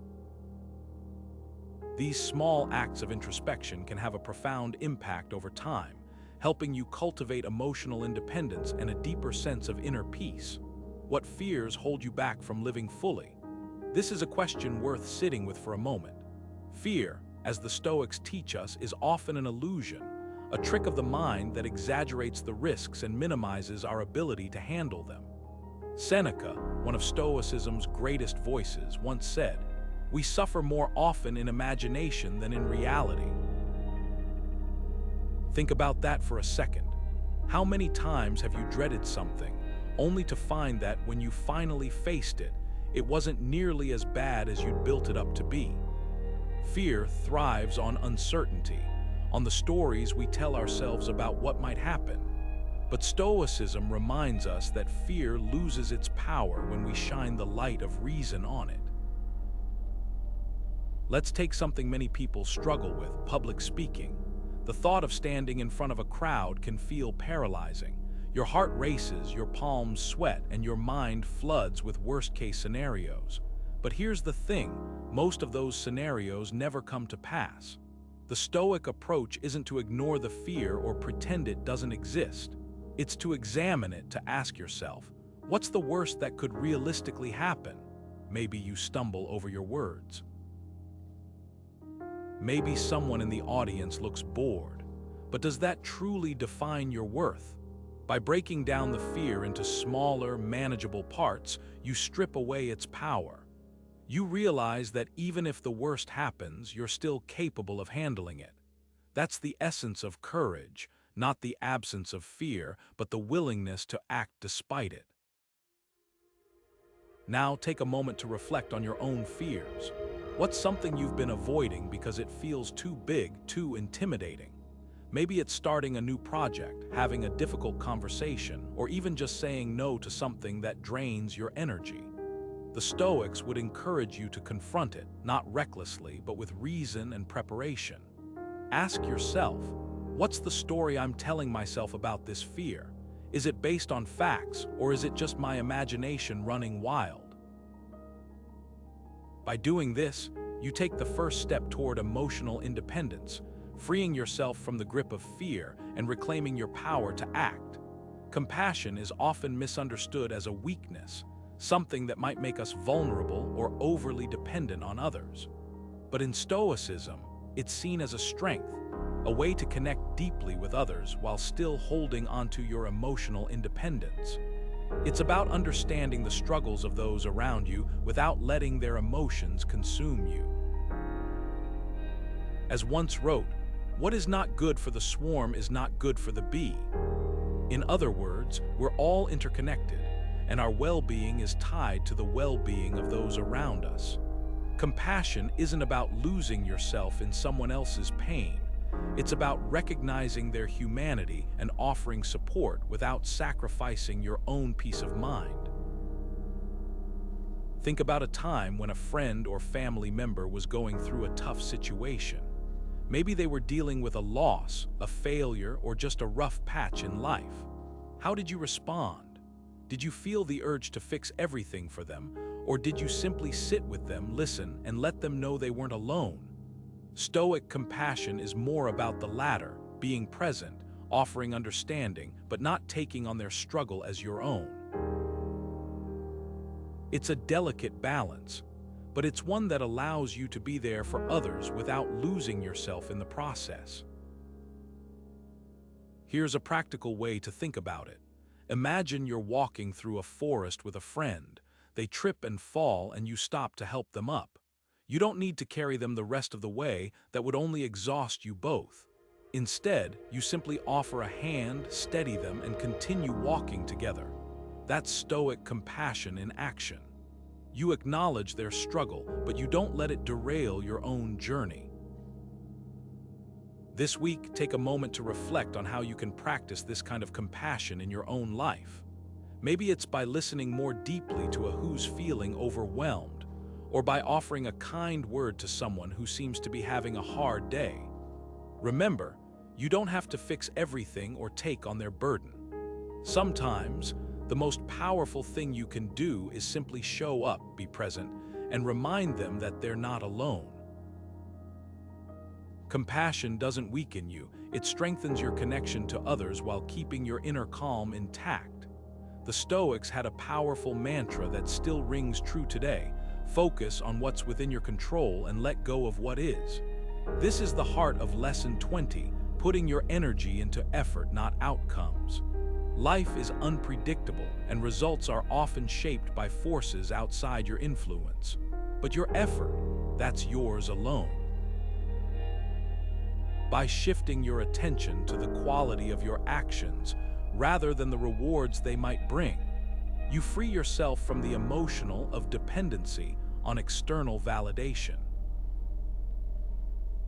These small acts of introspection can have a profound impact over time, helping you cultivate emotional independence and a deeper sense of inner peace. What fears hold you back from living fully? This is a question worth sitting with for a moment. Fear, as the Stoics teach us, is often an illusion, a trick of the mind that exaggerates the risks and minimizes our ability to handle them. Seneca, one of Stoicism's greatest voices, once said, "We suffer more often in imagination than in reality." Think about that for a second. How many times have you dreaded something, only to find that when you finally faced it, it wasn't nearly as bad as you'd built it up to be? Fear thrives on uncertainty, on the stories we tell ourselves about what might happen. But Stoicism reminds us that fear loses its power when we shine the light of reason on it. Let's take something many people struggle with: public speaking. The thought of standing in front of a crowd can feel paralyzing. Your heart races, your palms sweat, and your mind floods with worst-case scenarios. But here's the thing: most of those scenarios never come to pass. The Stoic approach isn't to ignore the fear or pretend it doesn't exist. It's to examine it, to ask yourself, what's the worst that could realistically happen? Maybe you stumble over your words. Maybe someone in the audience looks bored. But does that truly define your worth? By breaking down the fear into smaller, manageable parts, you strip away its power. You realize that even if the worst happens, you're still capable of handling it. That's the essence of courage, not the absence of fear, but the willingness to act despite it. Now take a moment to reflect on your own fears. What's something you've been avoiding because it feels too big, too intimidating? Maybe it's starting a new project, having a difficult conversation, or even just saying no to something that drains your energy. The Stoics would encourage you to confront it, not recklessly, but with reason and preparation. Ask yourself, what's the story I'm telling myself about this fear? Is it based on facts, or is it just my imagination running wild? By doing this, you take the first step toward emotional independence, freeing yourself from the grip of fear and reclaiming your power to act. Compassion is often misunderstood as a weakness, something that might make us vulnerable or overly dependent on others. But in Stoicism, it's seen as a strength, a way to connect deeply with others while still holding onto your emotional independence. It's about understanding the struggles of those around you without letting their emotions consume you. As once wrote, "What is not good for the swarm is not good for the bee." In other words, we're all interconnected, and our well-being is tied to the well-being of those around us. Compassion isn't about losing yourself in someone else's pain. It's about recognizing their humanity and offering support without sacrificing your own peace of mind. Think about a time when a friend or family member was going through a tough situation. Maybe they were dealing with a loss, a failure, or just a rough patch in life. How did you respond? Did you feel the urge to fix everything for them, or did you simply sit with them, listen, and let them know they weren't alone? Stoic compassion is more about the latter, being present, offering understanding, but not taking on their struggle as your own. It's a delicate balance, but it's one that allows you to be there for others without losing yourself in the process. Here's a practical way to think about it. Imagine you're walking through a forest with a friend. They trip and fall, and you stop to help them up. You don't need to carry them the rest of the way. That would only exhaust you both. Instead, you simply offer a hand, steady them, and continue walking together. That's Stoic compassion in action. You acknowledge their struggle, but you don't let it derail your own journey. This week, take a moment to reflect on how you can practice this kind of compassion in your own life. Maybe it's by listening more deeply to a who's feeling overwhelmed, or by offering a kind word to someone who seems to be having a hard day. Remember, you don't have to fix everything or take on their burden. Sometimes, the most powerful thing you can do is simply show up, be present, and remind them that they're not alone. Compassion doesn't weaken you, it strengthens your connection to others while keeping your inner calm intact. The Stoics had a powerful mantra that still rings true today: focus on what's within your control and let go of what is. This is the heart of Lesson 20, putting your energy into effort, not outcomes. Life is unpredictable, and results are often shaped by forces outside your influence. But your effort, that's yours alone. By shifting your attention to the quality of your actions rather than the rewards they might bring, you free yourself from the emotional of dependency on external validation.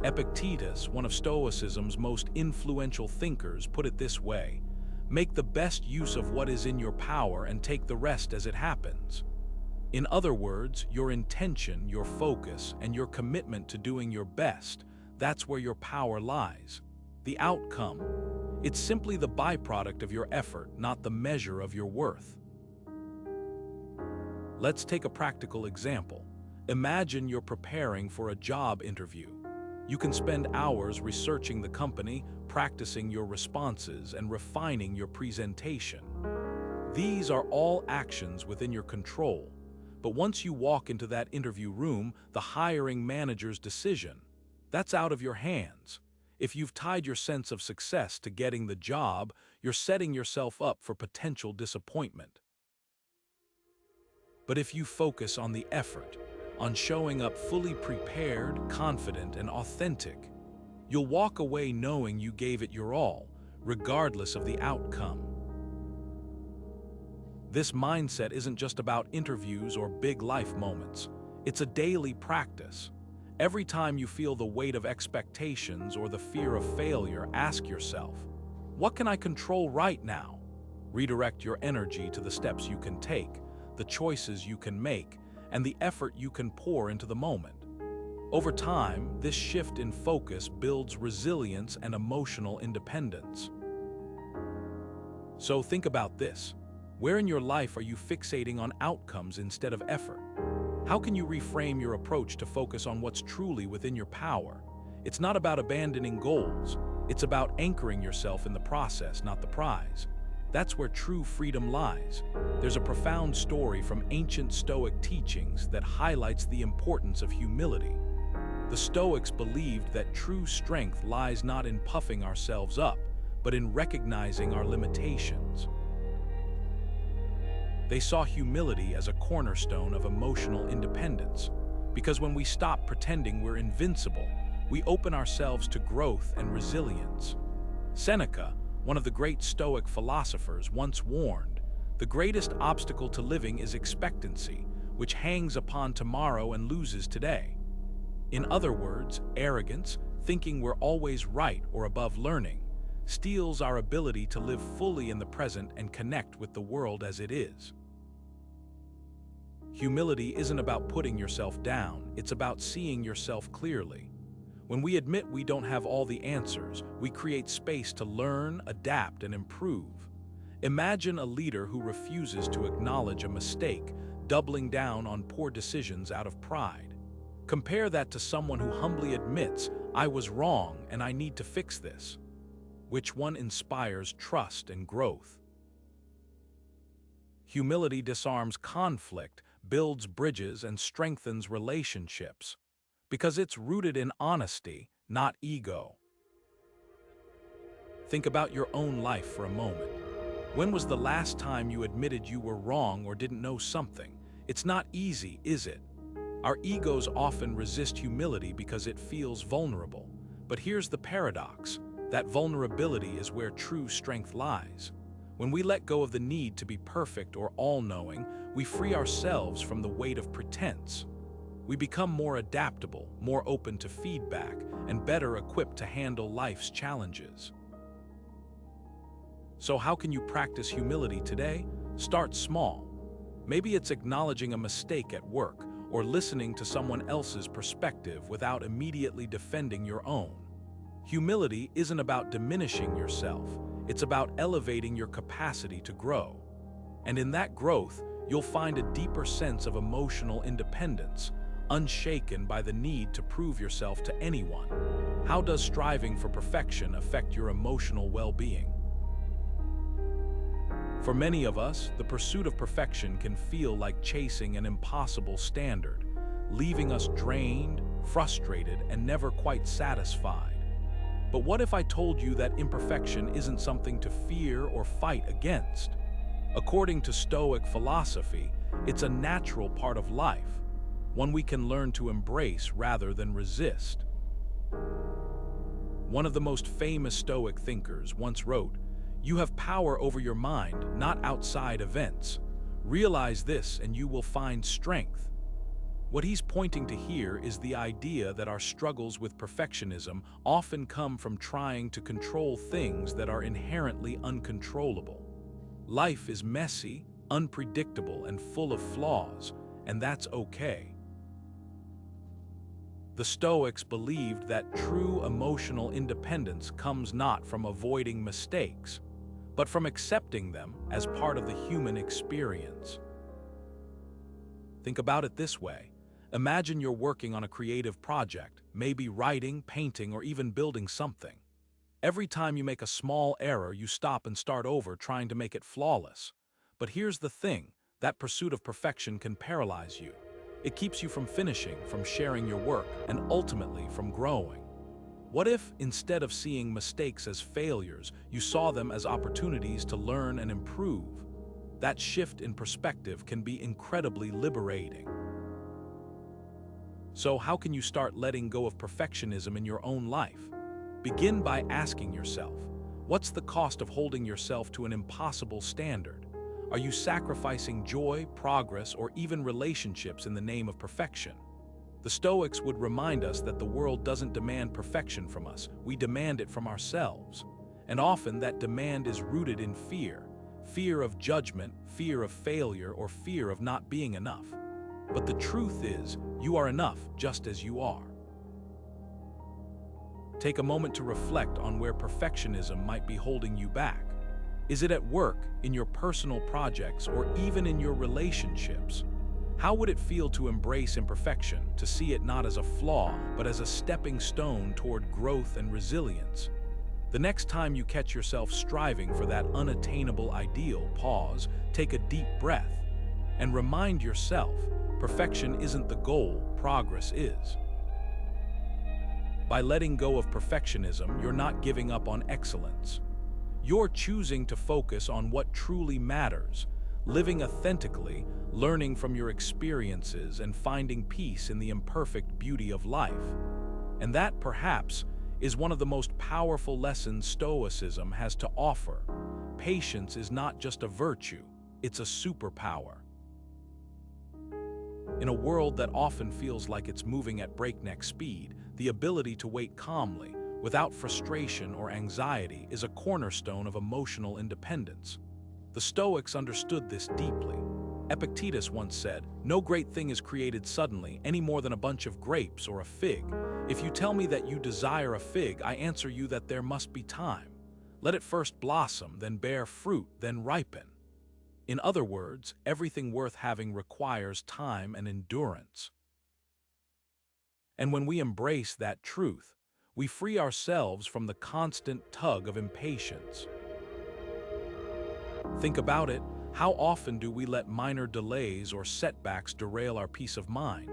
Epictetus, one of Stoicism's most influential thinkers, put it this way: make the best use of what is in your power and take the rest as it happens. In other words, your intention, your focus, and your commitment to doing your best, that's where your power lies. The outcome, it's simply the byproduct of your effort, not the measure of your worth. Let's take a practical example. Imagine you're preparing for a job interview. You can spend hours researching the company, practicing your responses, and refining your presentation. These are all actions within your control. But once you walk into that interview room, the hiring manager's decision, that's out of your hands. If you've tied your sense of success to getting the job, you're setting yourself up for potential disappointment. But if you focus on the effort, on showing up fully prepared, confident, and authentic, you'll walk away knowing you gave it your all, regardless of the outcome. This mindset isn't just about interviews or big life moments. It's a daily practice. Every time you feel the weight of expectations or the fear of failure, ask yourself, what can I control right now? Redirect your energy to the steps you can take, the choices you can make, and the effort you can pour into the moment. Over time, this shift in focus builds resilience and emotional independence. So think about this. Where in your life are you fixating on outcomes instead of effort? How can you reframe your approach to focus on what's truly within your power? It's not about abandoning goals. It's about anchoring yourself in the process, not the prize. That's where true freedom lies. There's a profound story from ancient Stoic teachings that highlights the importance of humility. The Stoics believed that true strength lies not in puffing ourselves up, but in recognizing our limitations. They saw humility as a cornerstone of emotional independence, because when we stop pretending we're invincible, we open ourselves to growth and resilience. Seneca, one of the great Stoic philosophers, once warned, "The greatest obstacle to living is expectancy, which hangs upon tomorrow and loses today." In other words, arrogance, thinking we're always right or above learning, steals our ability to live fully in the present and connect with the world as it is. Humility isn't about putting yourself down, it's about seeing yourself clearly. When we admit we don't have all the answers, we create space to learn, adapt, and improve. Imagine a leader who refuses to acknowledge a mistake, doubling down on poor decisions out of pride. Compare that to someone who humbly admits, "I was wrong and I need to fix this." Which one inspires trust and growth? Humility disarms conflict, builds bridges, and strengthens relationships, because it's rooted in honesty, not ego. Think about your own life for a moment. When was the last time you admitted you were wrong or didn't know something? It's not easy, is it? Our egos often resist humility because it feels vulnerable. But here's the paradox. That vulnerability is where true strength lies. When we let go of the need to be perfect or all-knowing, we free ourselves from the weight of pretense. We become more adaptable, more open to feedback, and better equipped to handle life's challenges. So how can you practice humility today? Start small. Maybe it's acknowledging a mistake at work or listening to someone else's perspective without immediately defending your own. Humility isn't about diminishing yourself, it's about elevating your capacity to grow. And in that growth, you'll find a deeper sense of emotional independence, unshaken by the need to prove yourself to anyone. How does striving for perfection affect your emotional well-being? For many of us, the pursuit of perfection can feel like chasing an impossible standard, leaving us drained, frustrated, and never quite satisfied. But what if I told you that imperfection isn't something to fear or fight against? According to Stoic philosophy, it's a natural part of life, one we can learn to embrace rather than resist. One of the most famous Stoic thinkers once wrote, "You have power over your mind, not outside events. Realize this and you will find strength." What he's pointing to here is the idea that our struggles with perfectionism often come from trying to control things that are inherently uncontrollable. Life is messy, unpredictable, and full of flaws, and that's okay. The Stoics believed that true emotional independence comes not from avoiding mistakes, but from accepting them as part of the human experience. Think about it this way. Imagine you're working on a creative project, maybe writing, painting, or even building something. Every time you make a small error, you stop and start over trying to make it flawless. But here's the thing, that pursuit of perfection can paralyze you. It keeps you from finishing, from sharing your work, and ultimately from growing. What if, instead of seeing mistakes as failures, you saw them as opportunities to learn and improve? That shift in perspective can be incredibly liberating. So how can you start letting go of perfectionism in your own life? Begin by asking yourself, what's the cost of holding yourself to an impossible standard? Are you sacrificing joy, progress, or even relationships in the name of perfection? The Stoics would remind us that the world doesn't demand perfection from us, we demand it from ourselves. And often that demand is rooted in fear. Fear of judgment, fear of failure, or fear of not being enough. But the truth is, you are enough just as you are. Take a moment to reflect on where perfectionism might be holding you back. Is it at work, in your personal projects, or even in your relationships? How would it feel to embrace imperfection, to see it not as a flaw, but as a stepping stone toward growth and resilience? The next time you catch yourself striving for that unattainable ideal, pause, take a deep breath, and remind yourself, perfection isn't the goal, progress is. By letting go of perfectionism, you're not giving up on excellence. You're choosing to focus on what truly matters, living authentically, learning from your experiences, and finding peace in the imperfect beauty of life. And that, perhaps, is one of the most powerful lessons Stoicism has to offer. Patience is not just a virtue, it's a superpower. In a world that often feels like it's moving at breakneck speed, the ability to wait calmly, without frustration or anxiety, is a cornerstone of emotional independence. The Stoics understood this deeply. Epictetus once said, "No great thing is created suddenly, any more than a bunch of grapes or a fig. If you tell me that you desire a fig, I answer you that there must be time. Let it first blossom, then bear fruit, then ripen." In other words, everything worth having requires time and endurance. And when we embrace that truth, we free ourselves from the constant tug of impatience. Think about it. How often do we let minor delays or setbacks derail our peace of mind?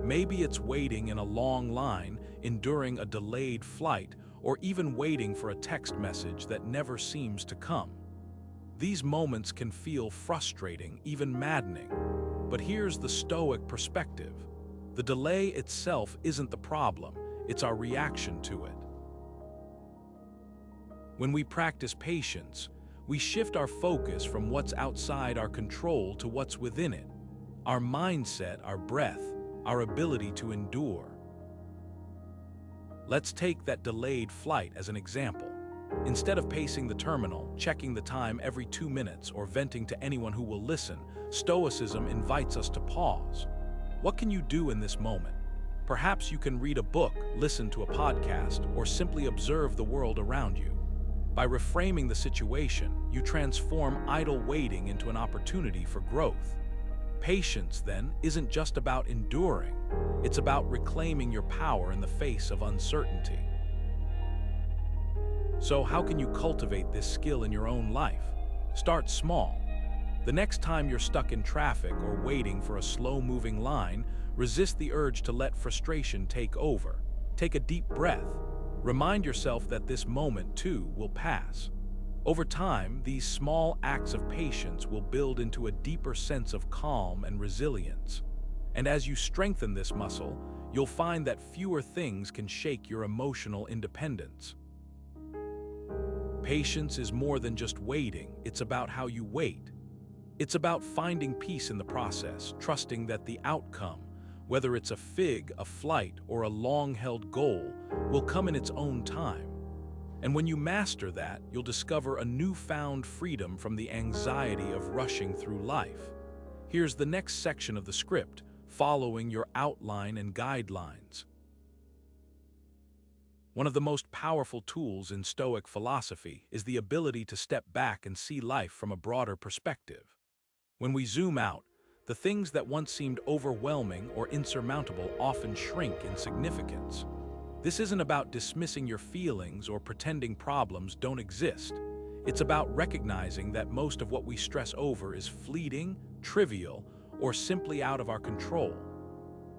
Maybe it's waiting in a long line, enduring a delayed flight, or even waiting for a text message that never seems to come. These moments can feel frustrating, even maddening. But here's the Stoic perspective. The delay itself isn't the problem, it's our reaction to it. When we practice patience, we shift our focus from what's outside our control to what's within it. Our mindset, our breath, our ability to endure. Let's take that delayed flight as an example. Instead of pacing the terminal, checking the time every 2 minutes, or venting to anyone who will listen, Stoicism invites us to pause. What can you do in this moment? Perhaps you can read a book, listen to a podcast, or simply observe the world around you. By reframing the situation, you transform idle waiting into an opportunity for growth. Patience, then, isn't just about enduring. It's about reclaiming your power in the face of uncertainty. So how can you cultivate this skill in your own life? Start small. The next time you're stuck in traffic or waiting for a slow-moving line, resist the urge to let frustration take over. Take a deep breath. Remind yourself that this moment, too, will pass. Over time, these small acts of patience will build into a deeper sense of calm and resilience. And as you strengthen this muscle, you'll find that fewer things can shake your emotional independence. Patience is more than just waiting, it's about how you wait. It's about finding peace in the process, trusting that the outcome, whether it's a fig, a flight, or a long-held goal, will come in its own time. And when you master that, you'll discover a newfound freedom from the anxiety of rushing through life. Here's the next section of the script, following your outline and guidelines. One of the most powerful tools in Stoic philosophy is the ability to step back and see life from a broader perspective. When we zoom out, the things that once seemed overwhelming or insurmountable often shrink in significance. This isn't about dismissing your feelings or pretending problems don't exist. It's about recognizing that most of what we stress over is fleeting, trivial, or simply out of our control.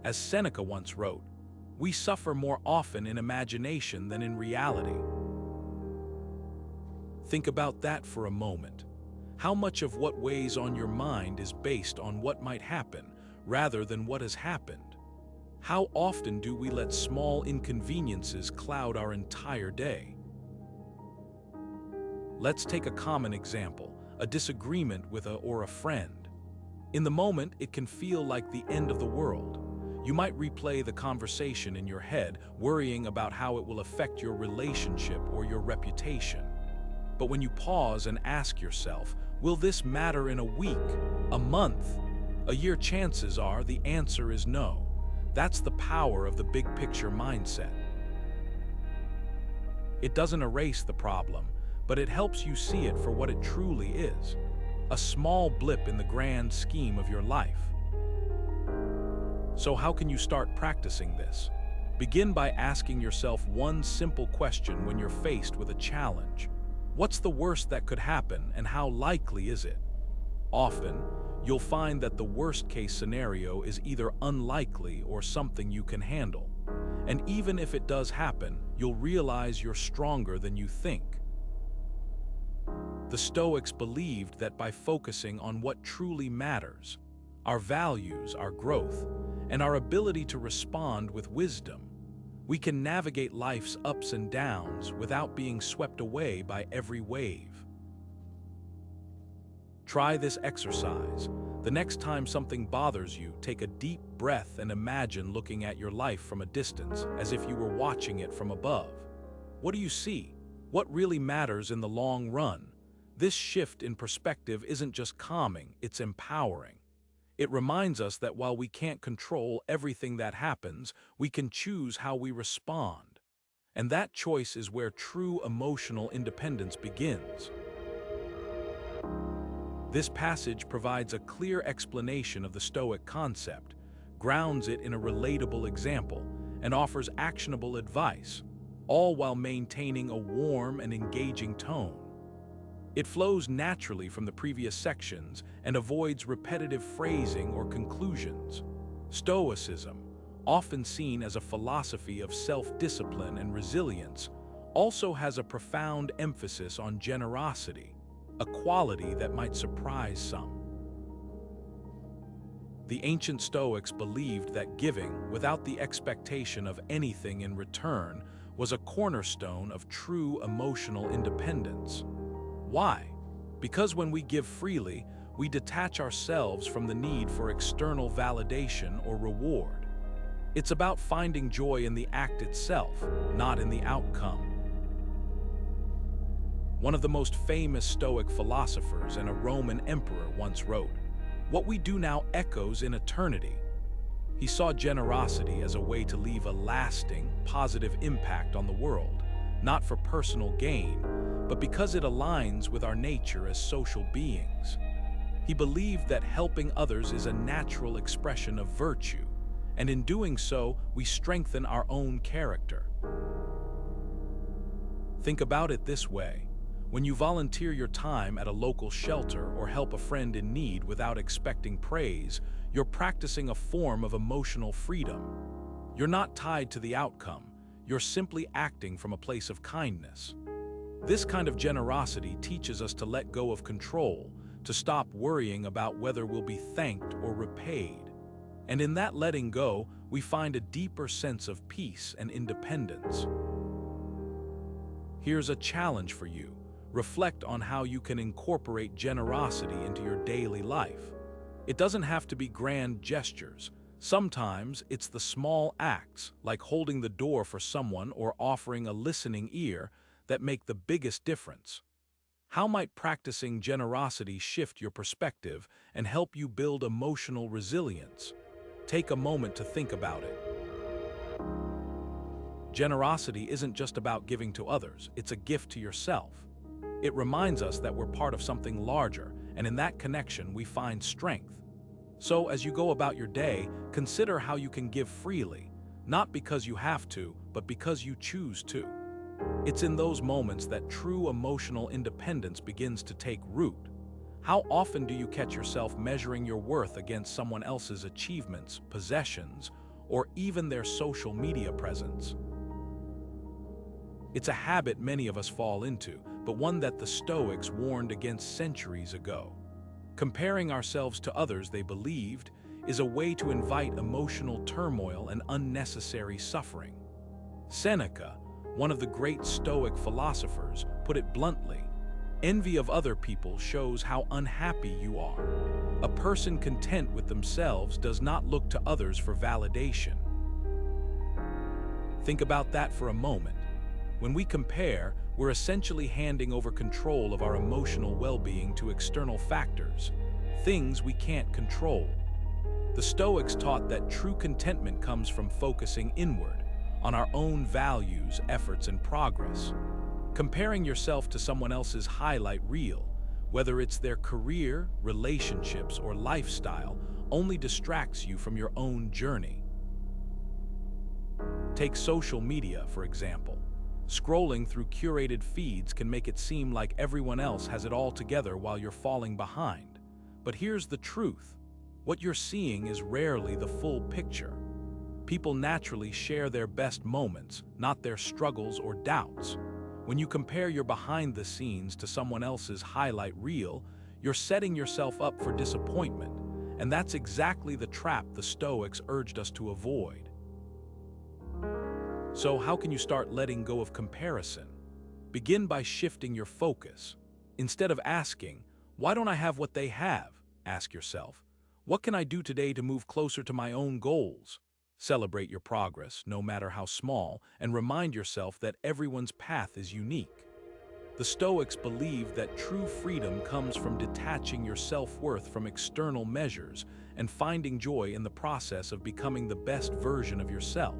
As Seneca once wrote, we suffer more often in imagination than in reality. Think about that for a moment. How much of what weighs on your mind is based on what might happen, rather than what has happened? How often do we let small inconveniences cloud our entire day? Let's take a common example, a disagreement with a friend. In the moment, it can feel like the end of the world. You might replay the conversation in your head, worrying about how it will affect your relationship or your reputation. But when you pause and ask yourself, will this matter in a week, a month, a year? Chances are the answer is no. That's the power of the big picture mindset. It doesn't erase the problem, but it helps you see it for what it truly is, a small blip in the grand scheme of your life. So how can you start practicing this? Begin by asking yourself one simple question when you're faced with a challenge. What's the worst that could happen, and how likely is it? Often, you'll find that the worst-case scenario is either unlikely or something you can handle. And even if it does happen, you'll realize you're stronger than you think. The Stoics believed that by focusing on what truly matters, our values, our growth, and our ability to respond with wisdom, we can navigate life's ups and downs without being swept away by every wave. Try this exercise. The next time something bothers you, take a deep breath and imagine looking at your life from a distance, as if you were watching it from above. What do you see? What really matters in the long run? This shift in perspective isn't just calming, it's empowering. It reminds us that while we can't control everything that happens, we can choose how we respond. And that choice is where true emotional independence begins. This passage provides a clear explanation of the Stoic concept, grounds it in a relatable example, and offers actionable advice, all while maintaining a warm and engaging tone. It flows naturally from the previous sections and avoids repetitive phrasing or conclusions. Stoicism, often seen as a philosophy of self-discipline and resilience, also has a profound emphasis on generosity, a quality that might surprise some. The ancient Stoics believed that giving, without the expectation of anything in return, was a cornerstone of true emotional independence. Why? Because when we give freely, we detach ourselves from the need for external validation or reward. It's about finding joy in the act itself, not in the outcome. One of the most famous Stoic philosophers and a Roman emperor once wrote, "What we do now echoes in eternity." He saw generosity as a way to leave a lasting, positive impact on the world, not for personal gain, but because it aligns with our nature as social beings. He believed that helping others is a natural expression of virtue, and in doing so, we strengthen our own character. Think about it this way. When you volunteer your time at a local shelter or help a friend in need without expecting praise, you're practicing a form of emotional freedom. You're not tied to the outcome, you're simply acting from a place of kindness. This kind of generosity teaches us to let go of control, to stop worrying about whether we'll be thanked or repaid. And in that letting go, we find a deeper sense of peace and independence. Here's a challenge for you. Reflect on how you can incorporate generosity into your daily life. It doesn't have to be grand gestures. Sometimes it's the small acts, like holding the door for someone or offering a listening ear, that make the biggest difference. How might practicing generosity shift your perspective and help you build emotional resilience? Take a moment to think about it. Generosity isn't just about giving to others, it's a gift to yourself. It reminds us that we're part of something larger, and in that connection we find strength. So as you go about your day, consider how you can give freely, not because you have to, but because you choose to. It's in those moments that true emotional independence begins to take root. How often do you catch yourself measuring your worth against someone else's achievements, possessions, or even their social media presence. It's a habit many of us fall into, but one that the Stoics warned against centuries ago. Comparing ourselves to others they believed is a way to invite emotional turmoil and unnecessary suffering. Seneca, one of the great Stoic philosophers, put it bluntly, "Envy of other people shows how unhappy you are. A person content with themselves does not look to others for validation." Think about that for a moment. When we compare, we're essentially handing over control of our emotional well-being to external factors, things we can't control. The Stoics taught that true contentment comes from focusing inward, on our own values, efforts, and progress. Comparing yourself to someone else's highlight reel, whether it's their career, relationships, or lifestyle, only distracts you from your own journey. Take social media, for example. Scrolling through curated feeds can make it seem like everyone else has it all together while you're falling behind. But here's the truth. What you're seeing is rarely the full picture. People naturally share their best moments, not their struggles or doubts. When you compare your behind the scenes to someone else's highlight reel, you're setting yourself up for disappointment, and that's exactly the trap the Stoics urged us to avoid. So how can you start letting go of comparison? Begin by shifting your focus. Instead of asking, "Why don't I have what they have?" ask yourself, "What can I do today to move closer to my own goals?" Celebrate your progress, no matter how small, and remind yourself that everyone's path is unique. The Stoics believed that true freedom comes from detaching your self-worth from external measures and finding joy in the process of becoming the best version of yourself.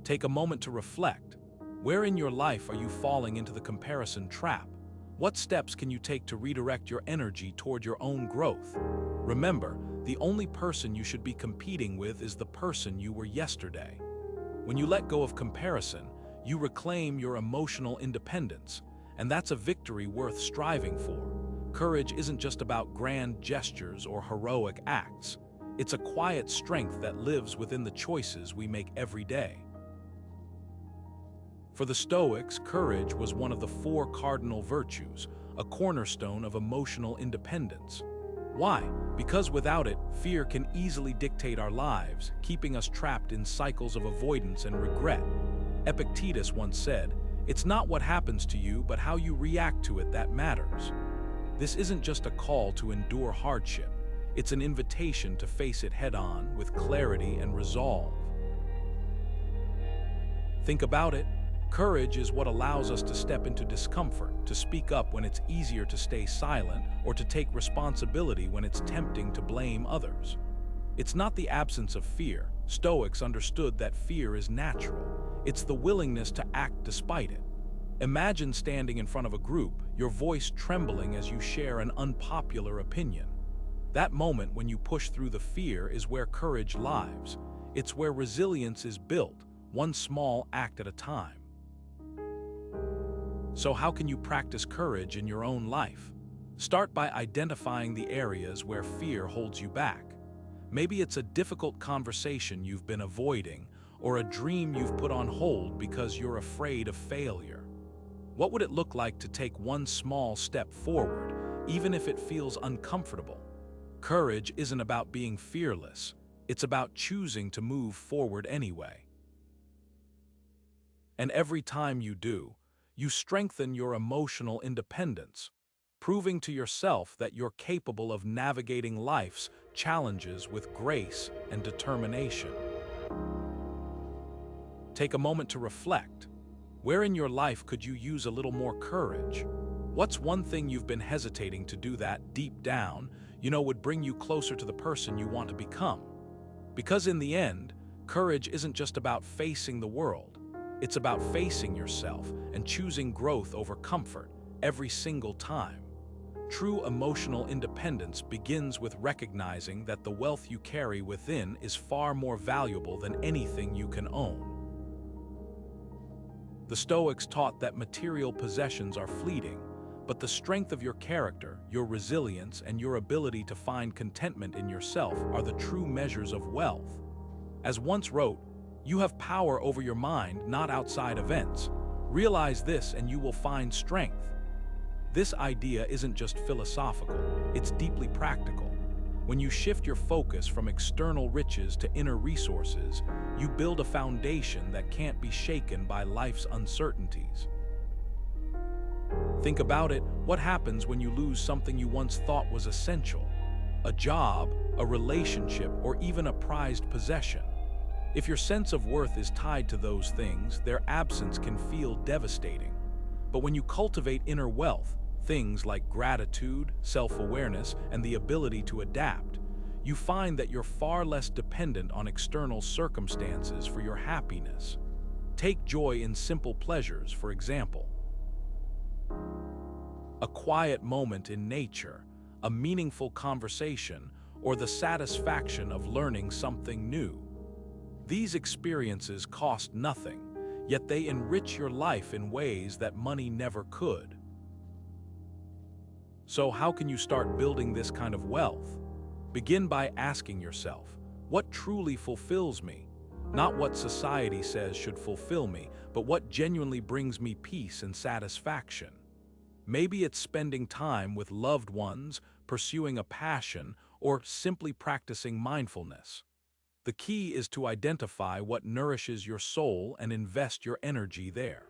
Take a moment to reflect. Where in your life are you falling into the comparison trap? What steps can you take to redirect your energy toward your own growth? Remember, the only person you should be competing with is the person you were yesterday. When you let go of comparison, you reclaim your emotional independence, and that's a victory worth striving for. Courage isn't just about grand gestures or heroic acts. It's a quiet strength that lives within the choices we make every day. For the Stoics, courage was one of the 4 cardinal virtues, a cornerstone of emotional independence. Why? Because without it, fear can easily dictate our lives, keeping us trapped in cycles of avoidance and regret. Epictetus once said, "It's not what happens to you, but how you react to it that matters." This isn't just a call to endure hardship. It's an invitation to face it head-on with clarity and resolve. Think about it. Courage is what allows us to step into discomfort, to speak up when it's easier to stay silent, or to take responsibility when it's tempting to blame others. It's not the absence of fear. Stoics understood that fear is natural. It's the willingness to act despite it. Imagine standing in front of a group, your voice trembling as you share an unpopular opinion. That moment when you push through the fear is where courage lives. It's where resilience is built, one small act at a time. So how can you practice courage in your own life? Start by identifying the areas where fear holds you back. Maybe it's a difficult conversation you've been avoiding, or a dream you've put on hold because you're afraid of failure. What would it look like to take one small step forward, even if it feels uncomfortable? Courage isn't about being fearless. It's about choosing to move forward anyway. And every time you do, you strengthen your emotional independence, proving to yourself that you're capable of navigating life's challenges with grace and determination. Take a moment to reflect. Where in your life could you use a little more courage? What's one thing you've been hesitating to do that deep down, would bring you closer to the person you want to become? Because in the end, courage isn't just about facing the world. It's about facing yourself and choosing growth over comfort every single time. True emotional independence begins with recognizing that the wealth you carry within is far more valuable than anything you can own. The Stoics taught that material possessions are fleeting, but the strength of your character, your resilience, and your ability to find contentment in yourself are the true measures of wealth. As once wrote, "You have power over your mind, not outside events. Realize this and you will find strength." This idea isn't just philosophical, it's deeply practical. When you shift your focus from external riches to inner resources, you build a foundation that can't be shaken by life's uncertainties. Think about it. What happens when you lose something you once thought was essential? A job, a relationship, or even a prized possession. If your sense of worth is tied to those things, their absence can feel devastating. But when you cultivate inner wealth, things like gratitude, self-awareness, and the ability to adapt, you find that you're far less dependent on external circumstances for your happiness. Take joy in simple pleasures, for example. A quiet moment in nature, a meaningful conversation, or the satisfaction of learning something new. These experiences cost nothing, yet they enrich your life in ways that money never could. So how can you start building this kind of wealth? Begin by asking yourself, what truly fulfills me? Not what society says should fulfill me, but what genuinely brings me peace and satisfaction. Maybe it's spending time with loved ones, pursuing a passion, or simply practicing mindfulness. The key is to identify what nourishes your soul and invest your energy there.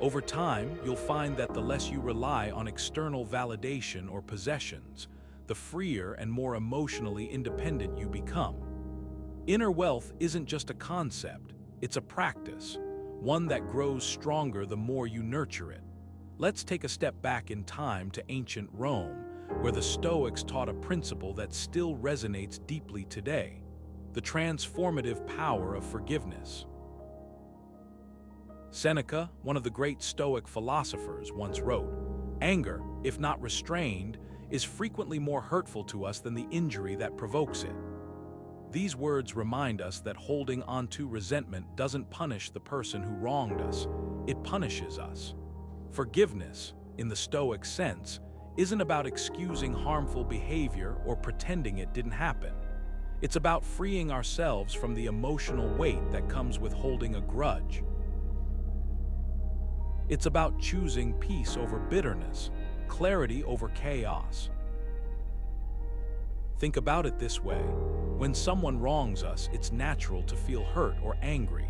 Over time, you'll find that the less you rely on external validation or possessions, the freer and more emotionally independent you become. Inner wealth isn't just a concept, it's a practice, one that grows stronger the more you nurture it. Let's take a step back in time to ancient Rome, where the Stoics taught a principle that still resonates deeply today: the transformative power of forgiveness. Seneca, one of the great Stoic philosophers, once wrote, "Anger, if not restrained, is frequently more hurtful to us than the injury that provokes it." These words remind us that holding onto resentment doesn't punish the person who wronged us, it punishes us. Forgiveness, in the Stoic sense, isn't about excusing harmful behavior or pretending it didn't happen. It's about freeing ourselves from the emotional weight that comes with holding a grudge. It's about choosing peace over bitterness, clarity over chaos. Think about it this way. When someone wrongs us, it's natural to feel hurt or angry.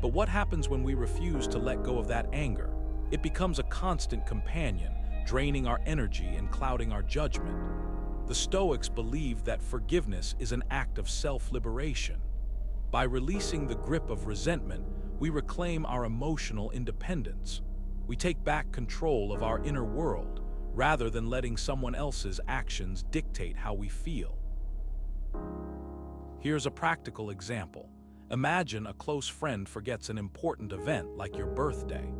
But what happens when we refuse to let go of that anger? It becomes a constant companion, draining our energy and clouding our judgment. The Stoics believed that forgiveness is an act of self-liberation. By releasing the grip of resentment, we reclaim our emotional independence. We take back control of our inner world, rather than letting someone else's actions dictate how we feel. Here's a practical example. Imagine a close friend forgets an important event like your birthday.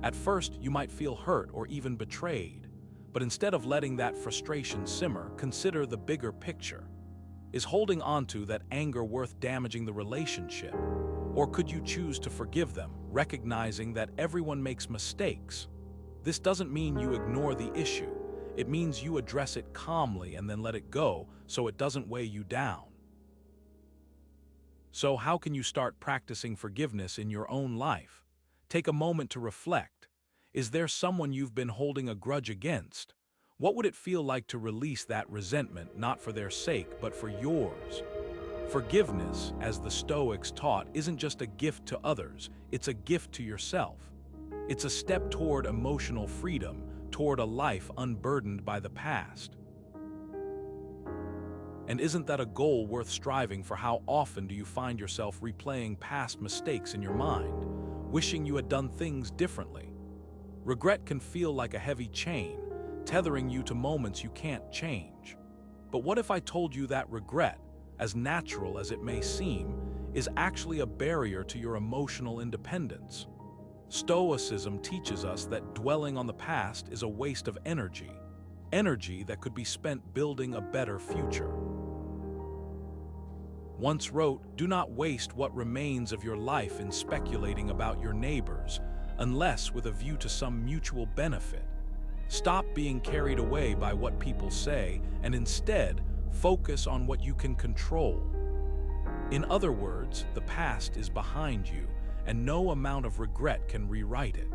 At first, you might feel hurt or even betrayed, but instead of letting that frustration simmer, consider the bigger picture. Is holding onto that anger worth damaging the relationship? Or could you choose to forgive them, recognizing that everyone makes mistakes? This doesn't mean you ignore the issue. It means you address it calmly and then let it go so it doesn't weigh you down. So how can you start practicing forgiveness in your own life? Take a moment to reflect. Is there someone you've been holding a grudge against? What would it feel like to release that resentment, not for their sake, but for yours? Forgiveness, as the Stoics taught, isn't just a gift to others, it's a gift to yourself. It's a step toward emotional freedom, toward a life unburdened by the past. And isn't that a goal worth striving for? How often do you find yourself replaying past mistakes in your mind, wishing you had done things differently? Regret can feel like a heavy chain, tethering you to moments you can't change. But what if I told you that regret, as natural as it may seem, is actually a barrier to your emotional independence? Stoicism teaches us that dwelling on the past is a waste of energy, energy that could be spent building a better future. Once wrote, "Do not waste what remains of your life in speculating about your neighbors, unless with a view to some mutual benefit." Stop being carried away by what people say, and instead, focus on what you can control. In other words, the past is behind you, and no amount of regret can rewrite it.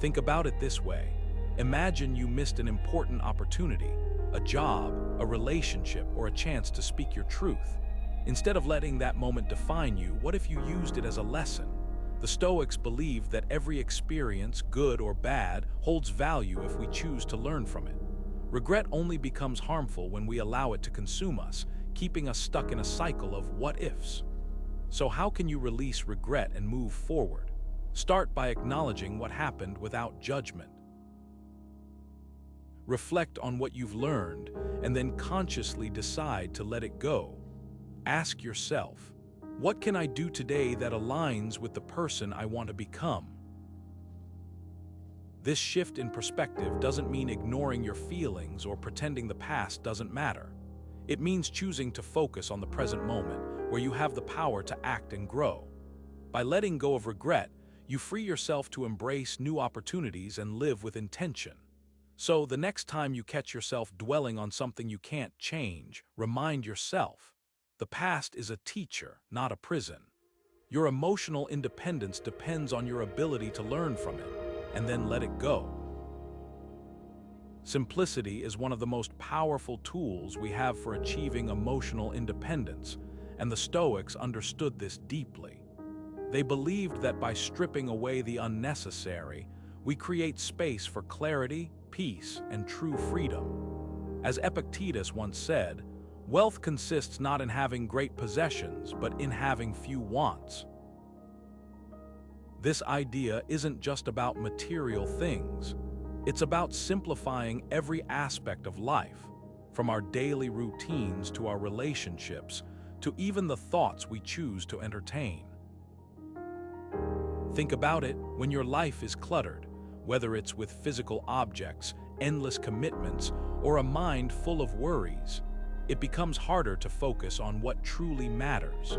Think about it this way. Imagine you missed an important opportunity, a job, a relationship, or a chance to speak your truth. Instead of letting that moment define you, what if you used it as a lesson? The Stoics believed that every experience, good or bad, holds value if we choose to learn from it. Regret only becomes harmful when we allow it to consume us, keeping us stuck in a cycle of what-ifs. So how can you release regret and move forward? Start by acknowledging what happened without judgment. Reflect on what you've learned, and then consciously decide to let it go. Ask yourself, what can I do today that aligns with the person I want to become? This shift in perspective doesn't mean ignoring your feelings or pretending the past doesn't matter. It means choosing to focus on the present moment, where you have the power to act and grow. By letting go of regret, you free yourself to embrace new opportunities and live with intention. So, the next time you catch yourself dwelling on something you can't change, remind yourself, the past is a teacher, not a prison. Your emotional independence depends on your ability to learn from it, and then let it go. Simplicity is one of the most powerful tools we have for achieving emotional independence, and the Stoics understood this deeply. They believed that by stripping away the unnecessary, we create space for clarity, peace, and true freedom. As Epictetus once said, wealth consists not in having great possessions, but in having few wants. This idea isn't just about material things. It's about simplifying every aspect of life, from our daily routines to our relationships, to even the thoughts we choose to entertain. Think about it when your life is cluttered, whether it's with physical objects, endless commitments, or a mind full of worries. It becomes harder to focus on what truly matters.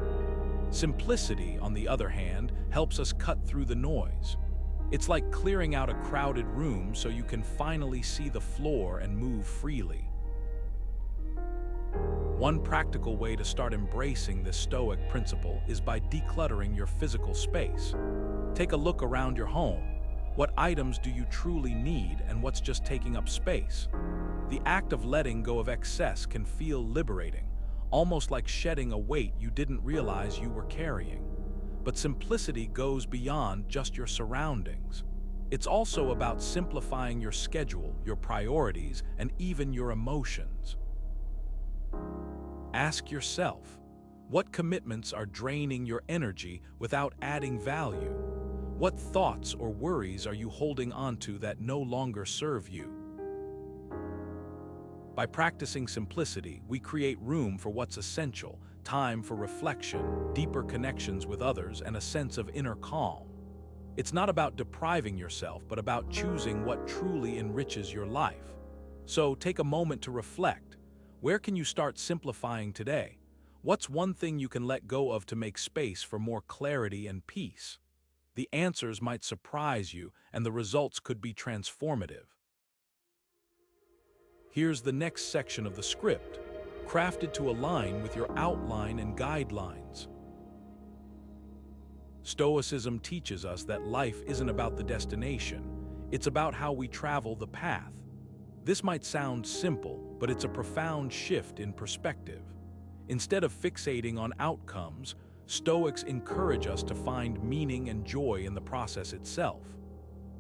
Simplicity, on the other hand, helps us cut through the noise. It's like clearing out a crowded room so you can finally see the floor and move freely. One practical way to start embracing this Stoic principle is by decluttering your physical space. Take a look around your home. What items do you truly need and what's just taking up space? The act of letting go of excess can feel liberating, almost like shedding a weight you didn't realize you were carrying. But simplicity goes beyond just your surroundings. It's also about simplifying your schedule, your priorities, and even your emotions. Ask yourself, what commitments are draining your energy without adding value? What thoughts or worries are you holding onto that no longer serve you? By practicing simplicity, we create room for what's essential, time for reflection, deeper connections with others, and a sense of inner calm. It's not about depriving yourself, but about choosing what truly enriches your life. So take a moment to reflect. Where can you start simplifying today? What's one thing you can let go of to make space for more clarity and peace? The answers might surprise you, and the results could be transformative. Here's the next section of the script, crafted to align with your outline and guidelines. Stoicism teaches us that life isn't about the destination, it's about how we travel the path. This might sound simple, but it's a profound shift in perspective. Instead of fixating on outcomes, Stoics encourage us to find meaning and joy in the process itself.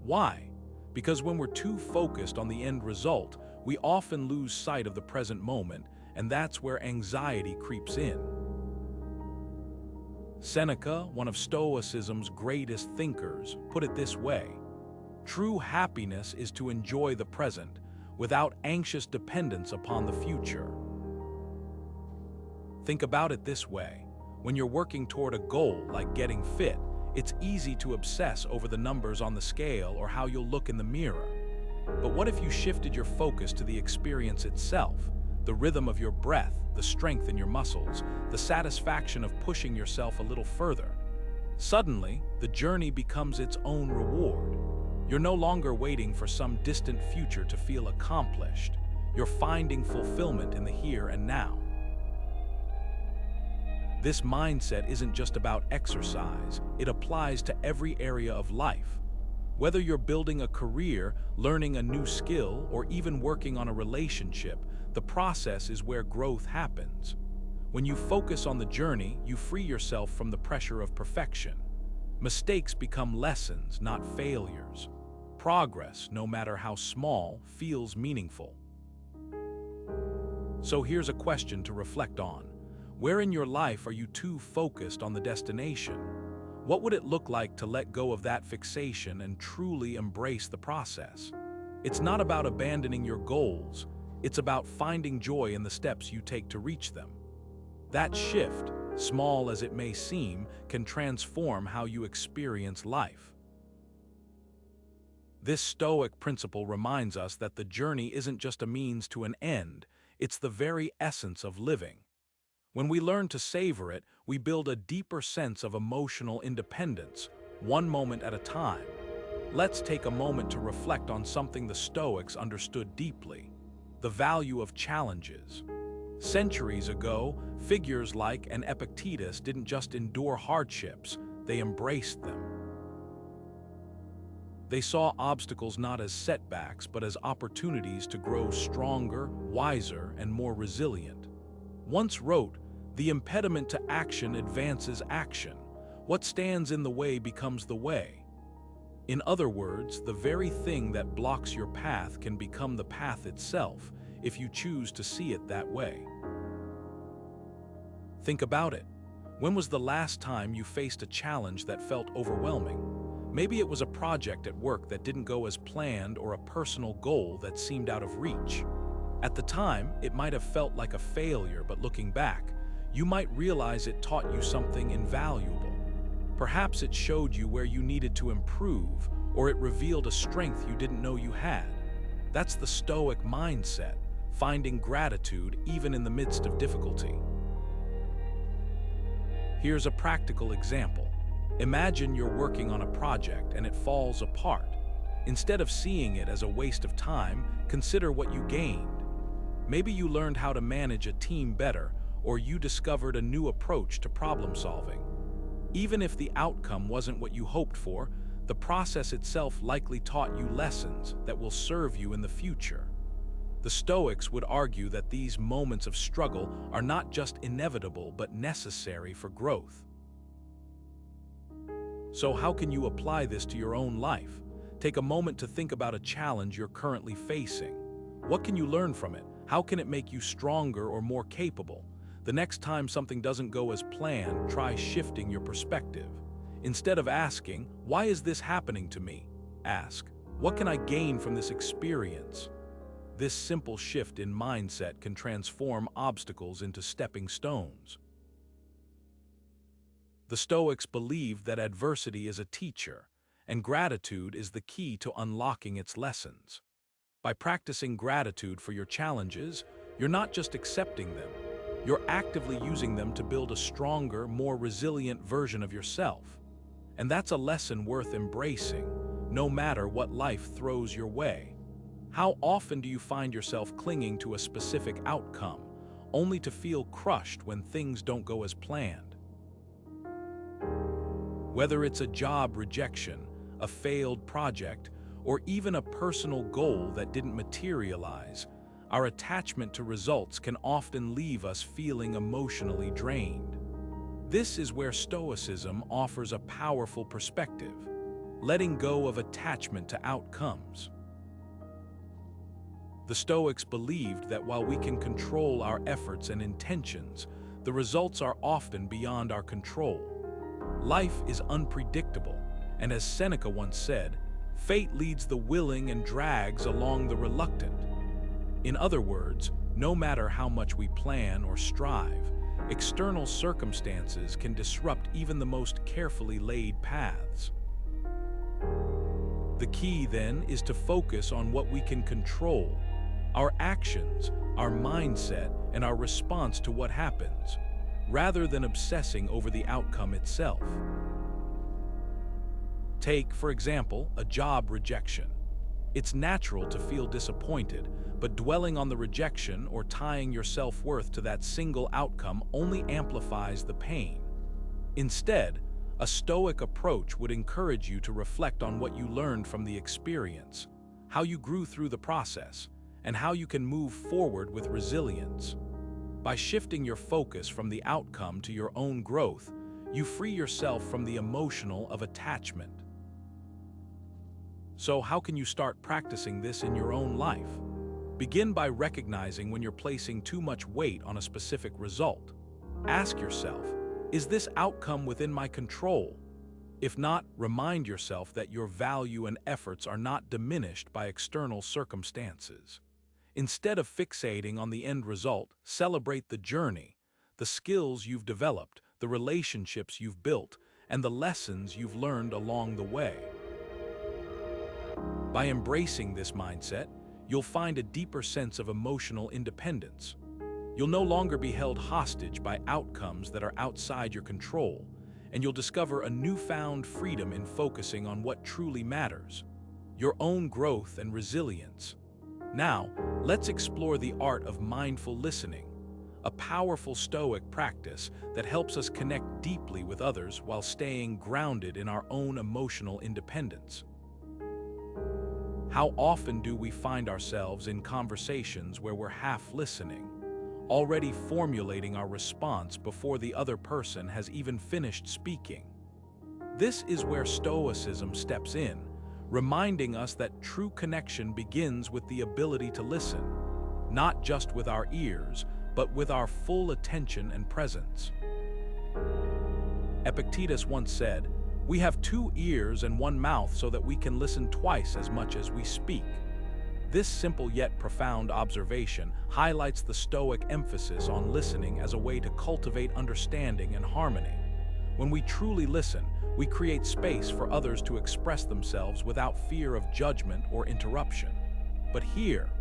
Why? Because when we're too focused on the end result, we often lose sight of the present moment, and that's where anxiety creeps in. Seneca, one of Stoicism's greatest thinkers, put it this way: true happiness is to enjoy the present without anxious dependence upon the future. Think about it this way. When you're working toward a goal like getting fit, it's easy to obsess over the numbers on the scale or how you'll look in the mirror. But what if you shifted your focus to the experience itself, the rhythm of your breath, the strength in your muscles, the satisfaction of pushing yourself a little further? Suddenly, the journey becomes its own reward. You're no longer waiting for some distant future to feel accomplished. You're finding fulfillment in the here and now. This mindset isn't just about exercise, it applies to every area of life. Whether you're building a career, learning a new skill, or even working on a relationship, the process is where growth happens. When you focus on the journey, you free yourself from the pressure of perfection. Mistakes become lessons, not failures. Progress, no matter how small, feels meaningful. So here's a question to reflect on. Where in your life are you too focused on the destination? What would it look like to let go of that fixation and truly embrace the process? It's not about abandoning your goals, it's about finding joy in the steps you take to reach them. That shift, small as it may seem, can transform how you experience life. This Stoic principle reminds us that the journey isn't just a means to an end, it's the very essence of living. When we learn to savor it, we build a deeper sense of emotional independence, one moment at a time. Let's take a moment to reflect on something the Stoics understood deeply: the value of challenges. Centuries ago, figures like an Epictetus didn't just endure hardships, they embraced them. They saw obstacles not as setbacks, but as opportunities to grow stronger, wiser, and more resilient. Once wrote, "The impediment to action advances action. What stands in the way becomes the way." In other words, the very thing that blocks your path can become the path itself if you choose to see it that way. Think about it. When was the last time you faced a challenge that felt overwhelming? Maybe it was a project at work that didn't go as planned or a personal goal that seemed out of reach. At the time, it might have felt like a failure, but looking back, you might realize it taught you something invaluable. Perhaps it showed you where you needed to improve, or it revealed a strength you didn't know you had. That's the Stoic mindset, finding gratitude even in the midst of difficulty. Here's a practical example. Imagine you're working on a project and it falls apart. Instead of seeing it as a waste of time, consider what you gained. Maybe you learned how to manage a team better, or you discovered a new approach to problem solving. Even if the outcome wasn't what you hoped for, the process itself likely taught you lessons that will serve you in the future. The Stoics would argue that these moments of struggle are not just inevitable but necessary for growth. So how can you apply this to your own life? Take a moment to think about a challenge you're currently facing. What can you learn from it? How can it make you stronger or more capable? The next time something doesn't go as planned, try shifting your perspective. Instead of asking, "Why is this happening to me?" ask, "What can I gain from this experience?" This simple shift in mindset can transform obstacles into stepping stones. The Stoics believed that adversity is a teacher, and gratitude is the key to unlocking its lessons. By practicing gratitude for your challenges, you're not just accepting them, you're actively using them to build a stronger, more resilient version of yourself. And that's a lesson worth embracing, no matter what life throws your way. How often do you find yourself clinging to a specific outcome, only to feel crushed when things don't go as planned? Whether it's a job rejection, a failed project, or even a personal goal that didn't materialize, our attachment to results can often leave us feeling emotionally drained. This is where Stoicism offers a powerful perspective, letting go of attachment to outcomes. The Stoics believed that while we can control our efforts and intentions, the results are often beyond our control. Life is unpredictable, and as Seneca once said, fate leads the willing and drags along the reluctant. In other words, no matter how much we plan or strive, external circumstances can disrupt even the most carefully laid paths. The key, then, is to focus on what we can control: our actions, our mindset, and our response to what happens, rather than obsessing over the outcome itself. Take, for example, a job rejection. It's natural to feel disappointed, but dwelling on the rejection or tying your self-worth to that single outcome only amplifies the pain. Instead, a Stoic approach would encourage you to reflect on what you learned from the experience, how you grew through the process, and how you can move forward with resilience. By shifting your focus from the outcome to your own growth, you free yourself from the emotional of attachment. So how can you start practicing this in your own life? Begin by recognizing when you're placing too much weight on a specific result. Ask yourself, is this outcome within my control? If not, remind yourself that your value and efforts are not diminished by external circumstances. Instead of fixating on the end result, celebrate the journey, the skills you've developed, the relationships you've built, and the lessons you've learned along the way. By embracing this mindset, you'll find a deeper sense of emotional independence. You'll no longer be held hostage by outcomes that are outside your control, and you'll discover a newfound freedom in focusing on what truly matters, your own growth and resilience. Now, let's explore the art of mindful listening, a powerful Stoic practice that helps us connect deeply with others while staying grounded in our own emotional independence. How often do we find ourselves in conversations where we're half listening, already formulating our response before the other person has even finished speaking? This is where Stoicism steps in, reminding us that true connection begins with the ability to listen, not just with our ears, but with our full attention and presence. Epictetus once said, "We have 2 ears and 1 mouth so that we can listen twice as much as we speak." This simple yet profound observation highlights the Stoic emphasis on listening as a way to cultivate understanding and harmony. When we truly listen, we create space for others to express themselves without fear of judgment or interruption. But here,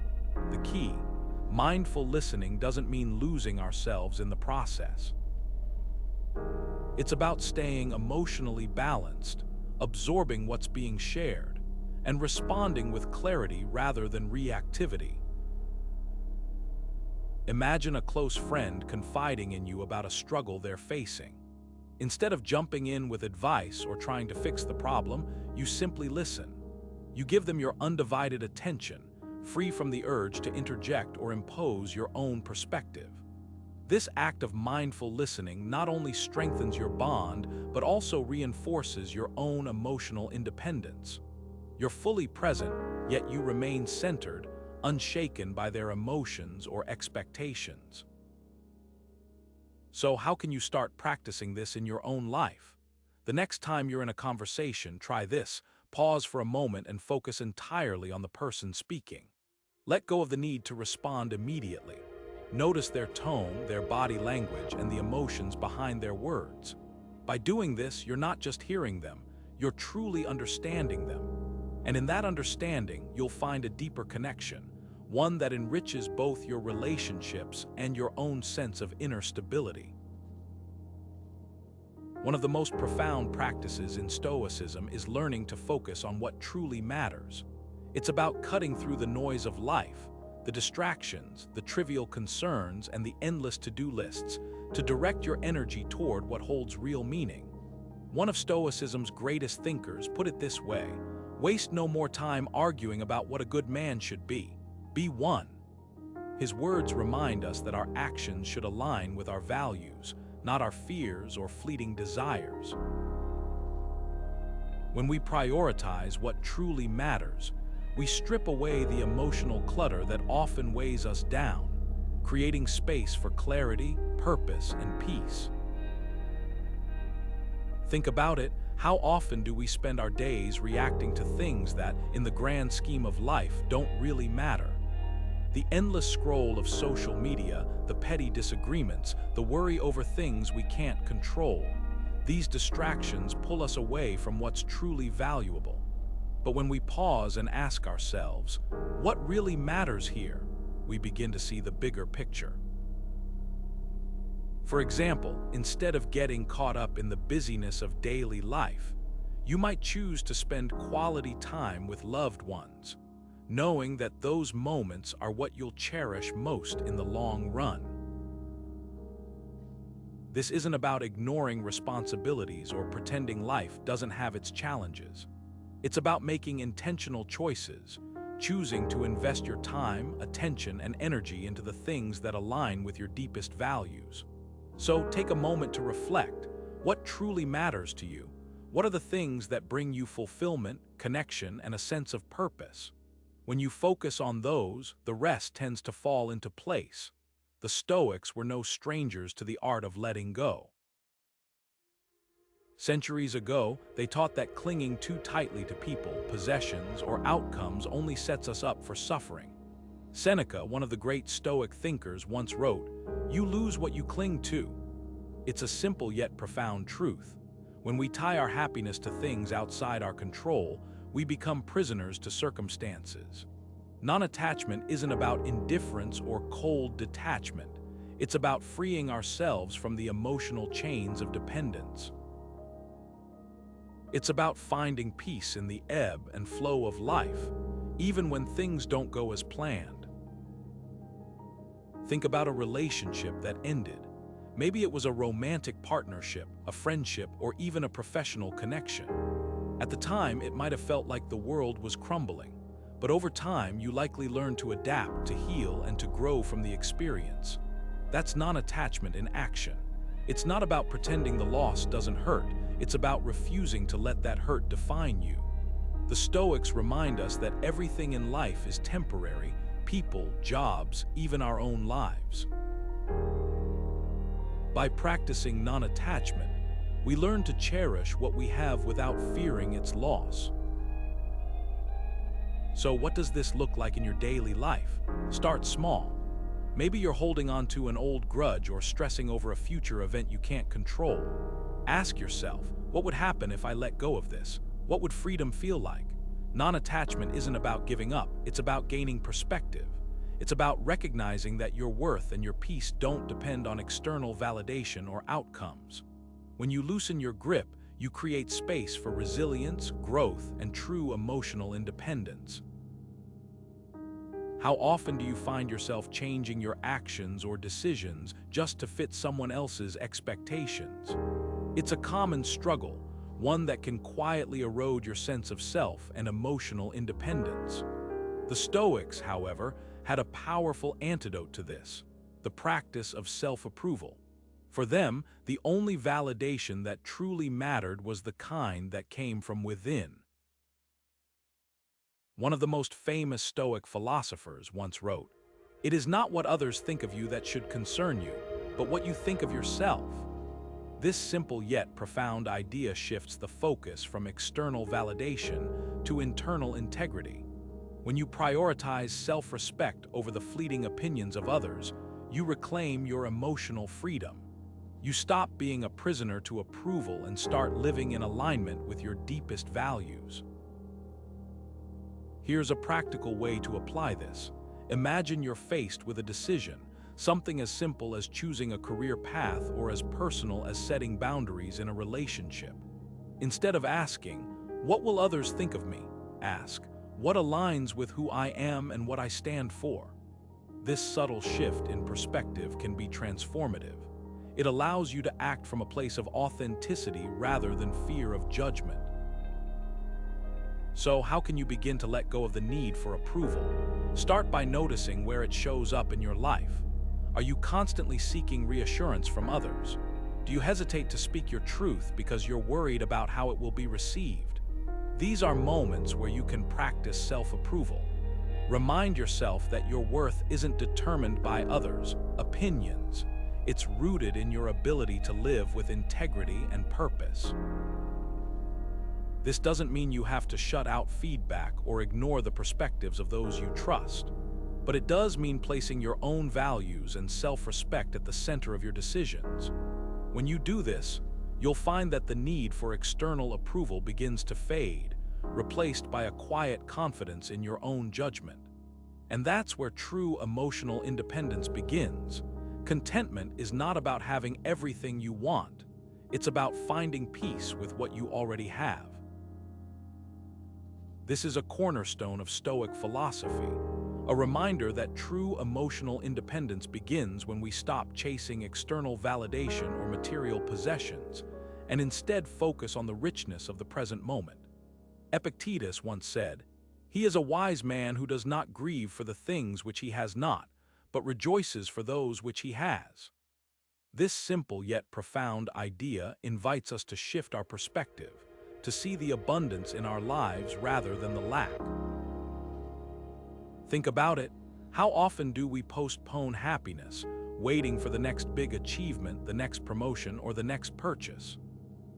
the key, mindful listening doesn't mean losing ourselves in the process. It's about staying emotionally balanced, absorbing what's being shared, and responding with clarity rather than reactivity. Imagine a close friend confiding in you about a struggle they're facing. Instead of jumping in with advice or trying to fix the problem, you simply listen. You give them your undivided attention, free from the urge to interject or impose your own perspective. This act of mindful listening not only strengthens your bond, but also reinforces your own emotional independence. You're fully present, yet you remain centered, unshaken by their emotions or expectations. So how can you start practicing this in your own life? The next time you're in a conversation, try this. Pause for a moment and focus entirely on the person speaking. Let go of the need to respond immediately. Notice their tone, their body language, and the emotions behind their words. By doing this, you're not just hearing them, you're truly understanding them. And in that understanding, you'll find a deeper connection, one that enriches both your relationships and your own sense of inner stability. One of the most profound practices in Stoicism is learning to focus on what truly matters. It's about cutting through the noise of life, the distractions, the trivial concerns, and the endless to-do lists, to direct your energy toward what holds real meaning. One of Stoicism's greatest thinkers put it this way: waste no more time arguing about what a good man should be. Be one. His words remind us that our actions should align with our values, not our fears or fleeting desires. When we prioritize what truly matters, we strip away the emotional clutter that often weighs us down, creating space for clarity, purpose, and peace. Think about it. How often do we spend our days reacting to things that, in the grand scheme of life, don't really matter? The endless scroll of social media, the petty disagreements, the worry over things we can't control. These distractions pull us away from what's truly valuable. But when we pause and ask ourselves, what really matters here, we begin to see the bigger picture. For example, instead of getting caught up in the busyness of daily life, you might choose to spend quality time with loved ones. knowing that those moments are what you'll cherish most in the long run. This isn't about ignoring responsibilities or pretending life doesn't have its challenges. It's about making intentional choices, choosing to invest your time, attention, and energy into the things that align with your deepest values. So take a moment to reflect. What truly matters to you? What are the things that bring you fulfillment, connection, and a sense of purpose? When you focus on those, the rest tends to fall into place. The Stoics were no strangers to the art of letting go. Centuries ago, they taught that clinging too tightly to people, possessions, or outcomes only sets us up for suffering. Seneca, one of the great Stoic thinkers, once wrote, "You lose what you cling to." It's a simple yet profound truth. When we tie our happiness to things outside our control, we become prisoners to circumstances. Non-attachment isn't about indifference or cold detachment. It's about freeing ourselves from the emotional chains of dependence. It's about finding peace in the ebb and flow of life, even when things don't go as planned. Think about a relationship that ended. Maybe it was a romantic partnership, a friendship, or even a professional connection. At the time, it might have felt like the world was crumbling, but over time, you likely learned to adapt, to heal, and to grow from the experience. That's non-attachment in action. It's not about pretending the loss doesn't hurt. It's about refusing to let that hurt define you. The Stoics remind us that everything in life is temporary: people, jobs, even our own lives. By practicing non-attachment, we learn to cherish what we have without fearing its loss. So what does this look like in your daily life? Start small. Maybe you're holding on to an old grudge or stressing over a future event you can't control. Ask yourself, what would happen if I let go of this? What would freedom feel like? Non-attachment isn't about giving up, it's about gaining perspective. It's about recognizing that your worth and your peace don't depend on external validation or outcomes. When you loosen your grip, you create space for resilience, growth, and true emotional independence. How often do you find yourself changing your actions or decisions just to fit someone else's expectations? It's a common struggle, one that can quietly erode your sense of self and emotional independence. The Stoics, however, had a powerful antidote to this: the practice of self-approval. For them, the only validation that truly mattered was the kind that came from within. One of the most famous Stoic philosophers once wrote, "It is not what others think of you that should concern you, but what you think of yourself." This simple yet profound idea shifts the focus from external validation to internal integrity. When you prioritize self-respect over the fleeting opinions of others, you reclaim your emotional freedom. You stop being a prisoner to approval and start living in alignment with your deepest values. Here's a practical way to apply this. Imagine you're faced with a decision, something as simple as choosing a career path or as personal as setting boundaries in a relationship. Instead of asking, "What will others think of me?" ask, "What aligns with who I am and what I stand for?" This subtle shift in perspective can be transformative. It allows you to act from a place of authenticity rather than fear of judgment. So, how can you begin to let go of the need for approval? Start by noticing where it shows up in your life. Are you constantly seeking reassurance from others? Do you hesitate to speak your truth because you're worried about how it will be received? These are moments where you can practice self-approval. Remind yourself that your worth isn't determined by others' opinions. It's rooted in your ability to live with integrity and purpose. This doesn't mean you have to shut out feedback or ignore the perspectives of those you trust, but it does mean placing your own values and self-respect at the center of your decisions. When you do this, you'll find that the need for external approval begins to fade, replaced by a quiet confidence in your own judgment. And that's where true emotional independence begins. Contentment is not about having everything you want. It's about finding peace with what you already have. This is a cornerstone of Stoic philosophy, a reminder that true emotional independence begins when we stop chasing external validation or material possessions and instead focus on the richness of the present moment. Epictetus once said, "He is a wise man who does not grieve for the things which he has not, but rejoices for those which he has." This simple yet profound idea invites us to shift our perspective, to see the abundance in our lives rather than the lack. Think about it. How often do we postpone happiness, waiting for the next big achievement, the next promotion, or the next purchase?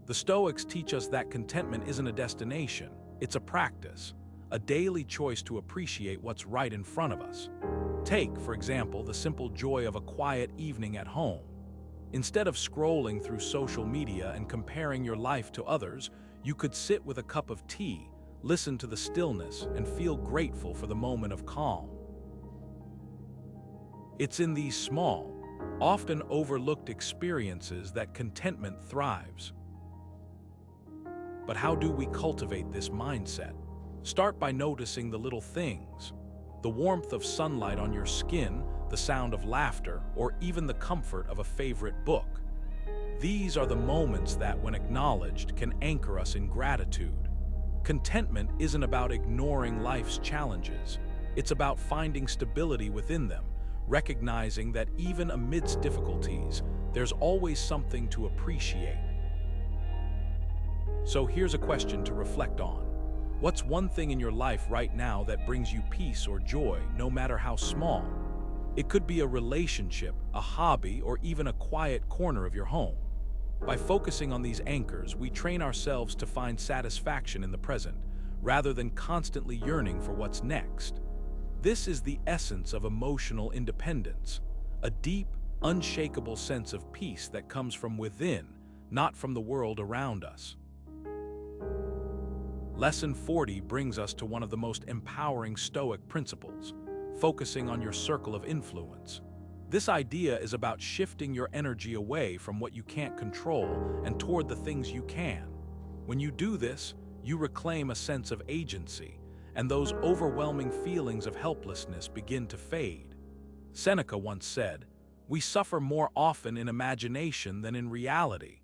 The Stoics teach us that contentment isn't a destination, it's a practice, a daily choice to appreciate what's right in front of us. Take, for example, the simple joy of a quiet evening at home. Instead of scrolling through social media and comparing your life to others, you could sit with a cup of tea, listen to the stillness, and feel grateful for the moment of calm. It's in these small, often overlooked experiences that contentment thrives. But how do we cultivate this mindset? Start by noticing the little things. The warmth of sunlight on your skin, the sound of laughter, or even the comfort of a favorite book. These are the moments that, when acknowledged, can anchor us in gratitude. Contentment isn't about ignoring life's challenges. It's about finding stability within them, recognizing that even amidst difficulties, there's always something to appreciate. So here's a question to reflect on. What's one thing in your life right now that brings you peace or joy, no matter how small? It could be a relationship, a hobby, or even a quiet corner of your home. By focusing on these anchors, we train ourselves to find satisfaction in the present, rather than constantly yearning for what's next. This is the essence of emotional independence, a deep, unshakable sense of peace that comes from within, not from the world around us. Lesson 40 brings us to one of the most empowering Stoic principles, focusing on your circle of influence. This idea is about shifting your energy away from what you can't control and toward the things you can. When you do this, you reclaim a sense of agency, and those overwhelming feelings of helplessness begin to fade. Seneca once said, "We suffer more often in imagination than in reality."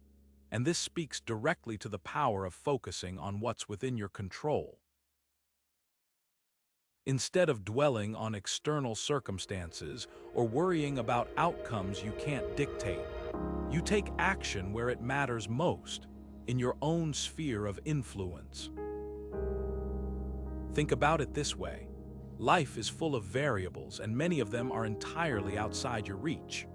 And this speaks directly to the power of focusing on what's within your control. Instead of dwelling on external circumstances or worrying about outcomes you can't dictate, you take action where it matters most, in your own sphere of influence. Think about it this way. Life is full of variables, and many of them are entirely outside your reach.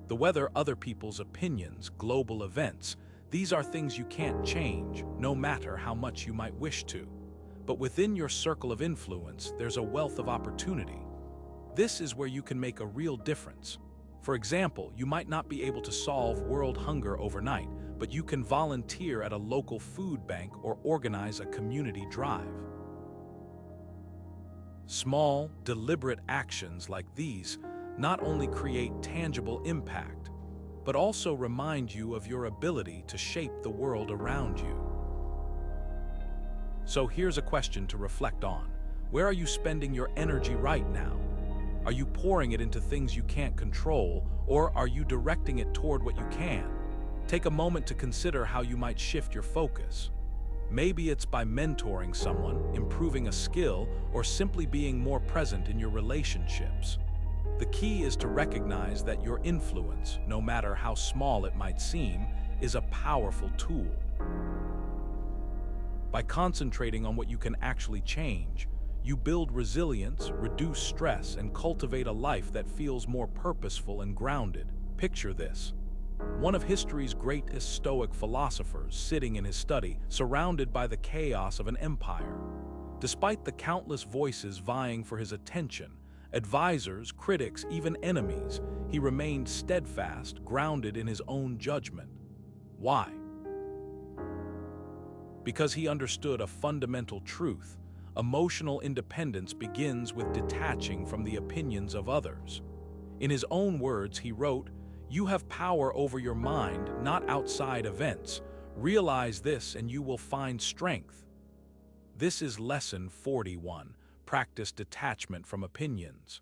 The weather, other people's opinions, global events, these are things you can't change, no matter how much you might wish to. But within your circle of influence, there's a wealth of opportunity. This is where you can make a real difference. For example, you might not be able to solve world hunger overnight, but you can volunteer at a local food bank or organize a community drive. Small, deliberate actions like these not only create tangible impact, but also remind you of your ability to shape the world around you. So here's a question to reflect on. Where are you spending your energy right now? Are you pouring it into things you can't control, or are you directing it toward what you can? Take a moment to consider how you might shift your focus. Maybe it's by mentoring someone, improving a skill, or simply being more present in your relationships. The key is to recognize that your influence, no matter how small it might seem, is a powerful tool. By concentrating on what you can actually change, you build resilience, reduce stress, and cultivate a life that feels more purposeful and grounded. Picture this. One of history's greatest Stoic philosophers sitting in his study, surrounded by the chaos of an empire. Despite the countless voices vying for his attention, advisors, critics, even enemies, he remained steadfast, grounded in his own judgment. Why? Because he understood a fundamental truth. Emotional independence begins with detaching from the opinions of others. In his own words, he wrote, "You have power over your mind, not outside events. Realize this and you will find strength." This is Lesson 41, Practice Detachment from Opinions.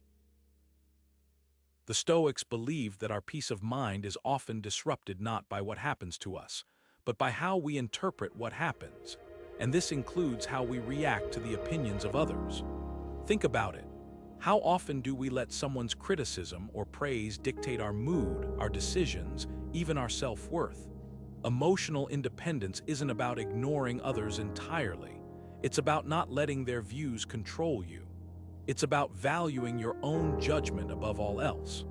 The Stoics believed that our peace of mind is often disrupted not by what happens to us, but by how we interpret what happens, and this includes how we react to the opinions of others. Think about it. How often do we let someone's criticism or praise dictate our mood, our decisions, even our self-worth? Emotional independence isn't about ignoring others entirely. It's about not letting their views control you. It's about valuing your own judgment above all else.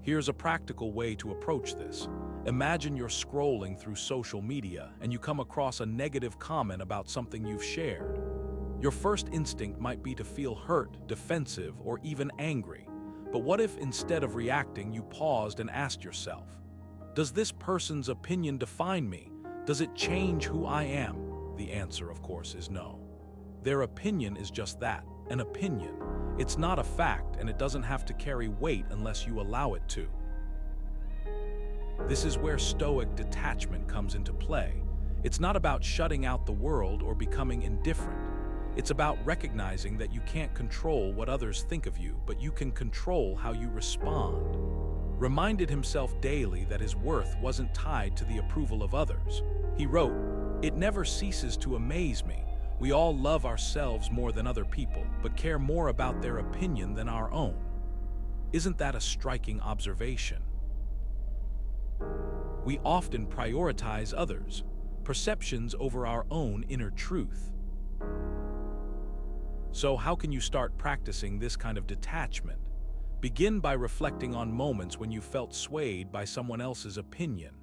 Here's a practical way to approach this. Imagine you're scrolling through social media and you come across a negative comment about something you've shared. Your first instinct might be to feel hurt, defensive, or even angry. But what if instead of reacting, you paused and asked yourself, does this person's opinion define me? Does it change who I am? The answer, of course, is no. Their opinion is just that, an opinion. It's not a fact, and it doesn't have to carry weight unless you allow it to. This is where Stoic detachment comes into play. It's not about shutting out the world or becoming indifferent. It's about recognizing that you can't control what others think of you, but you can control how you respond. Reminded himself daily that his worth wasn't tied to the approval of others. He wrote, "It never ceases to amaze me. We all love ourselves more than other people, but care more about their opinion than our own." Isn't that a striking observation? We often prioritize others' perceptions over our own inner truth. So how can you start practicing this kind of detachment? Begin by reflecting on moments when you felt swayed by someone else's opinion.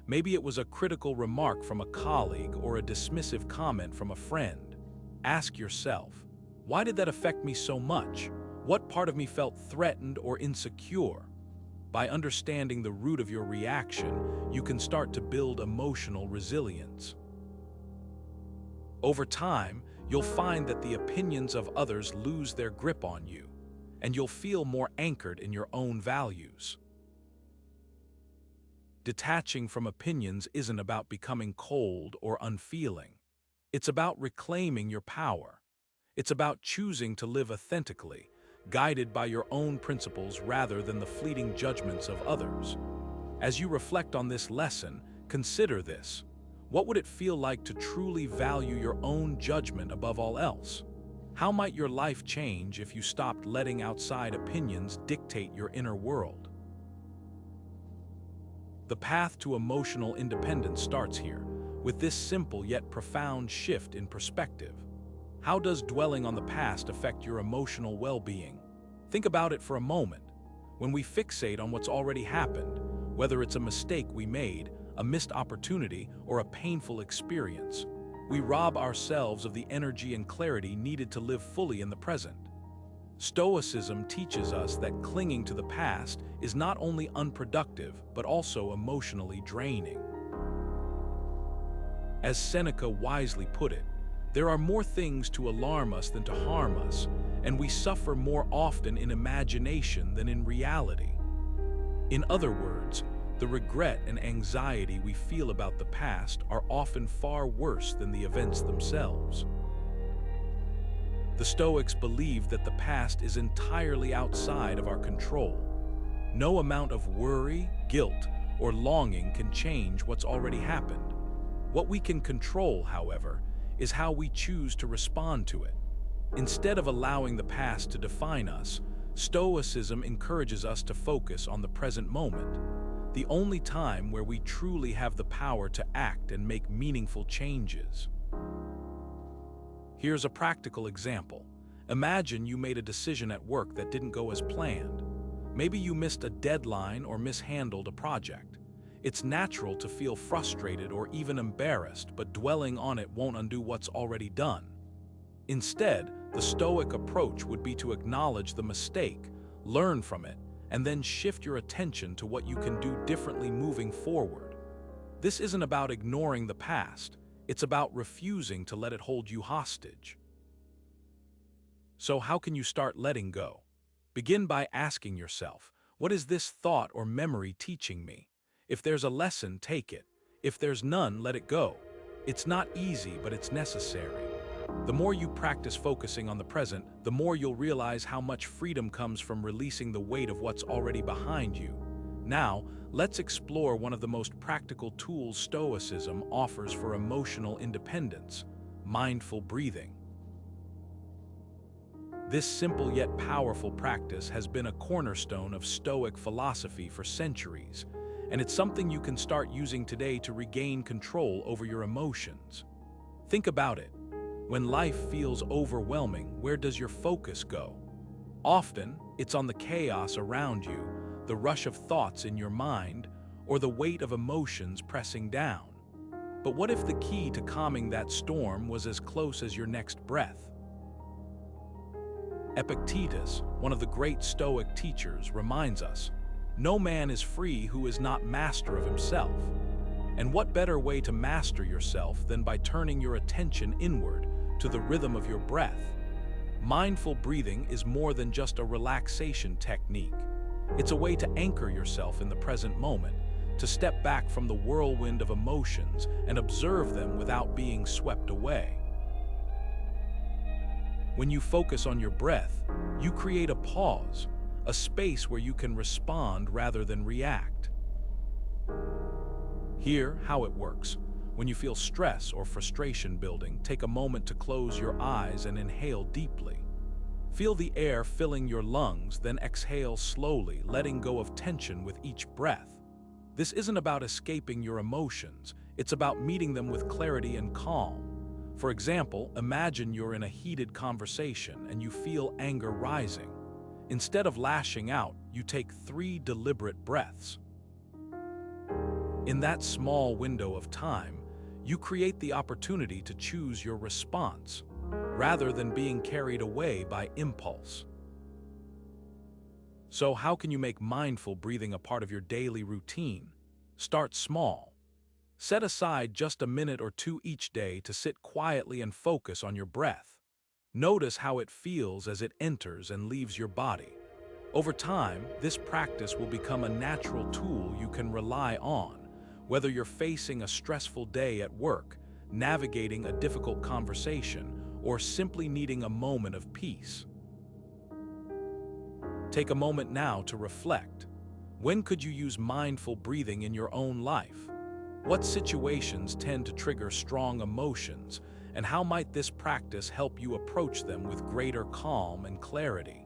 Maybe it was a critical remark from a colleague or a dismissive comment from a friend. Ask yourself, why did that affect me so much? What part of me felt threatened or insecure? By understanding the root of your reaction, you can start to build emotional resilience. Over time, you'll find that the opinions of others lose their grip on you, and you'll feel more anchored in your own values. Detaching from opinions isn't about becoming cold or unfeeling. It's about reclaiming your power. It's about choosing to live authentically, guided by your own principles rather than the fleeting judgments of others. As you reflect on this lesson, consider this. What would it feel like to truly value your own judgment above all else? How might your life change if you stopped letting outside opinions dictate your inner world? The path to emotional independence starts here, with this simple yet profound shift in perspective. How does dwelling on the past affect your emotional well-being? Think about it for a moment. When we fixate on what's already happened, whether it's a mistake we made, a missed opportunity, or a painful experience, we rob ourselves of the energy and clarity needed to live fully in the present. Stoicism teaches us that clinging to the past is not only unproductive, but also emotionally draining. As Seneca wisely put it, there are more things to alarm us than to harm us, and we suffer more often in imagination than in reality. In other words, the regret and anxiety we feel about the past are often far worse than the events themselves. The Stoics believed that the past is entirely outside of our control. No amount of worry, guilt, or longing can change what's already happened. What we can control, however, is how we choose to respond to it. Instead of allowing the past to define us, Stoicism encourages us to focus on the present moment, the only time where we truly have the power to act and make meaningful changes. Here's a practical example. Imagine you made a decision at work that didn't go as planned. Maybe you missed a deadline or mishandled a project. It's natural to feel frustrated or even embarrassed, but dwelling on it won't undo what's already done. Instead, the Stoic approach would be to acknowledge the mistake, learn from it, and then shift your attention to what you can do differently moving forward. This isn't about ignoring the past, it's about refusing to let it hold you hostage. So how can you start letting go? Begin by asking yourself, what is this thought or memory teaching me? If there's a lesson, take it. If there's none, let it go. It's not easy, but it's necessary. The more you practice focusing on the present, the more you'll realize how much freedom comes from releasing the weight of what's already behind you. Now, let's explore one of the most practical tools Stoicism offers for emotional independence: mindful breathing. This simple yet powerful practice has been a cornerstone of Stoic philosophy for centuries, and it's something you can start using today to regain control over your emotions. Think about it. When life feels overwhelming, where does your focus go? Often, it's on the chaos around you, the rush of thoughts in your mind, or the weight of emotions pressing down. But what if the key to calming that storm was as close as your next breath? Epictetus, one of the great Stoic teachers, reminds us, "No man is free who is not master of himself." And what better way to master yourself than by turning your attention inward to the rhythm of your breath? Mindful breathing is more than just a relaxation technique. It's a way to anchor yourself in the present moment, to step back from the whirlwind of emotions and observe them without being swept away. When you focus on your breath, you create a pause, a space where you can respond rather than react. Hear how it works. When you feel stress or frustration building, take a moment to close your eyes and inhale deeply. Feel the air filling your lungs, then exhale slowly, letting go of tension with each breath. This isn't about escaping your emotions, it's about meeting them with clarity and calm. For example, imagine you're in a heated conversation and you feel anger rising. Instead of lashing out, you take 3 deliberate breaths. In that small window of time, you create the opportunity to choose your response, rather than being carried away by impulse. So how can you make mindful breathing a part of your daily routine? Start small. Set aside just a minute or two each day to sit quietly and focus on your breath. Notice how it feels as it enters and leaves your body. Over time, this practice will become a natural tool you can rely on, whether you're facing a stressful day at work, navigating a difficult conversation, or simply needing a moment of peace. Take a moment now to reflect. When could you use mindful breathing in your own life? What situations tend to trigger strong emotions, and how might this practice help you approach them with greater calm and clarity?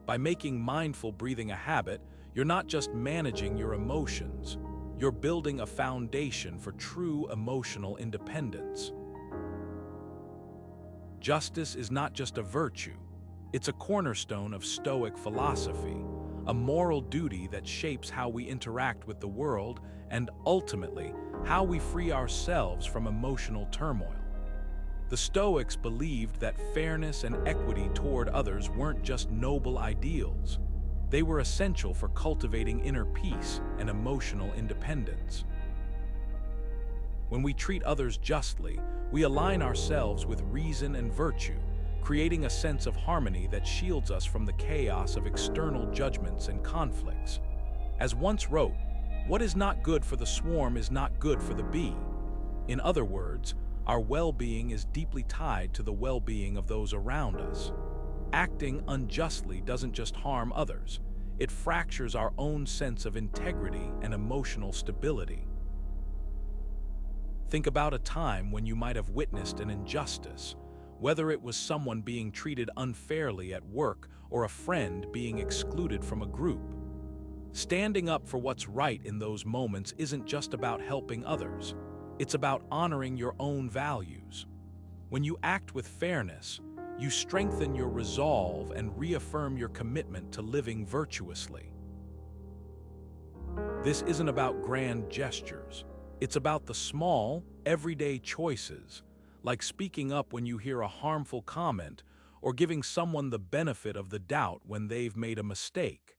By making mindful breathing a habit, you're not just managing your emotions, you're building a foundation for true emotional independence. Justice is not just a virtue, it's a cornerstone of Stoic philosophy, a moral duty that shapes how we interact with the world and, ultimately, how we free ourselves from emotional turmoil. The Stoics believed that fairness and equity toward others weren't just noble ideals. They were essential for cultivating inner peace and emotional independence. When we treat others justly, we align ourselves with reason and virtue, creating a sense of harmony that shields us from the chaos of external judgments and conflicts. As once wrote, "What is not good for the swarm is not good for the bee." In other words, our well-being is deeply tied to the well-being of those around us. Acting unjustly doesn't just harm others, it fractures our own sense of integrity and emotional stability. Think about a time when you might have witnessed an injustice, whether it was someone being treated unfairly at work or a friend being excluded from a group. Standing up for what's right in those moments isn't just about helping others, it's about honoring your own values. When you act with fairness, you strengthen your resolve and reaffirm your commitment to living virtuously. This isn't about grand gestures. It's about the small, everyday choices, like speaking up when you hear a harmful comment or giving someone the benefit of the doubt when they've made a mistake.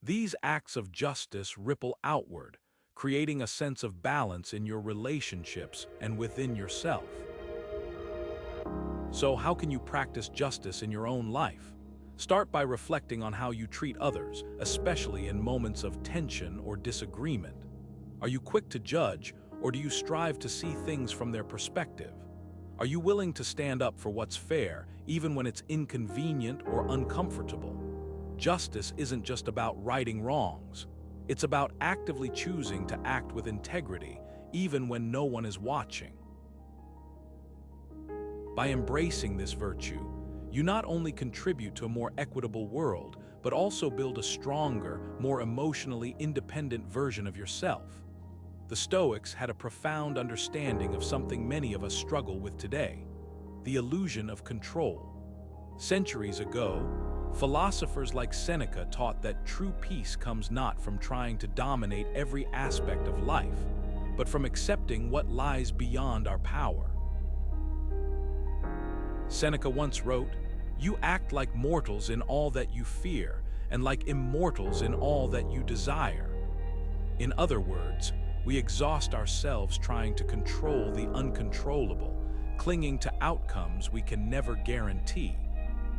These acts of justice ripple outward, creating a sense of balance in your relationships and within yourself. So how can you practice justice in your own life? Start by reflecting on how you treat others, especially in moments of tension or disagreement. Are you quick to judge, or do you strive to see things from their perspective? Are you willing to stand up for what's fair, even when it's inconvenient or uncomfortable? Justice isn't just about righting wrongs. It's about actively choosing to act with integrity, even when no one is watching. By embracing this virtue, you not only contribute to a more equitable world, but also build a stronger, more emotionally independent version of yourself. The Stoics had a profound understanding of something many of us struggle with today: the illusion of control. Centuries ago, philosophers like Seneca taught that true peace comes not from trying to dominate every aspect of life, but from accepting what lies beyond our power. Seneca once wrote, "You act like mortals in all that you fear, and like immortals in all that you desire." In other words, we exhaust ourselves trying to control the uncontrollable, clinging to outcomes we can never guarantee.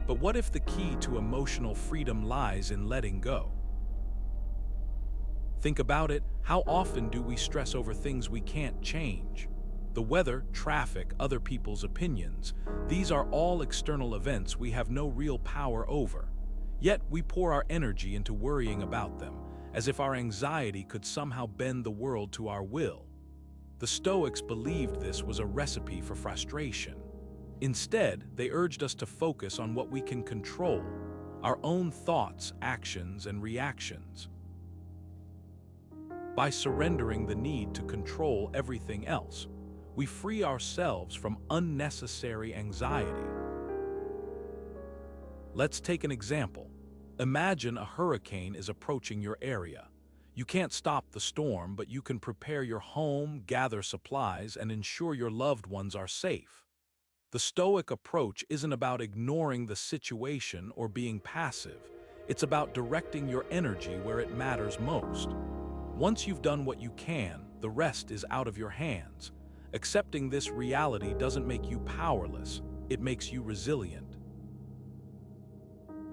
But what if the key to emotional freedom lies in letting go? Think about it. How often do we stress over things we can't change? The weather, traffic, other people's opinions, these are all external events we have no real power over. Yet we pour our energy into worrying about them, as if our anxiety could somehow bend the world to our will. The Stoics believed this was a recipe for frustration. Instead, they urged us to focus on what we can control: our own thoughts, actions, and reactions. By surrendering the need to control everything else, we free ourselves from unnecessary anxiety. Let's take an example. Imagine a hurricane is approaching your area. You can't stop the storm, but you can prepare your home, gather supplies, and ensure your loved ones are safe. The Stoic approach isn't about ignoring the situation or being passive. It's about directing your energy where it matters most. Once you've done what you can, the rest is out of your hands. Accepting this reality doesn't make you powerless, it makes you resilient.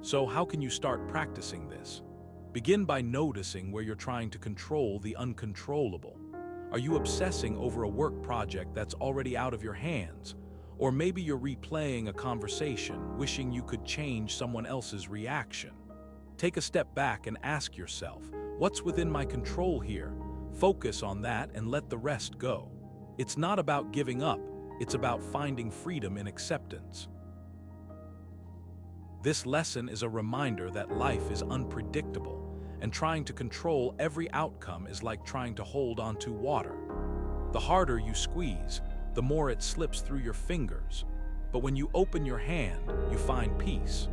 So how can you start practicing this? Begin by noticing where you're trying to control the uncontrollable. Are you obsessing over a work project that's already out of your hands? Or maybe you're replaying a conversation, wishing you could change someone else's reaction. Take a step back and ask yourself, what's within my control here? Focus on that and let the rest go. It's not about giving up, it's about finding freedom in acceptance. This lesson is a reminder that life is unpredictable, and trying to control every outcome is like trying to hold onto water. The harder you squeeze, the more it slips through your fingers. But when you open your hand, you find peace.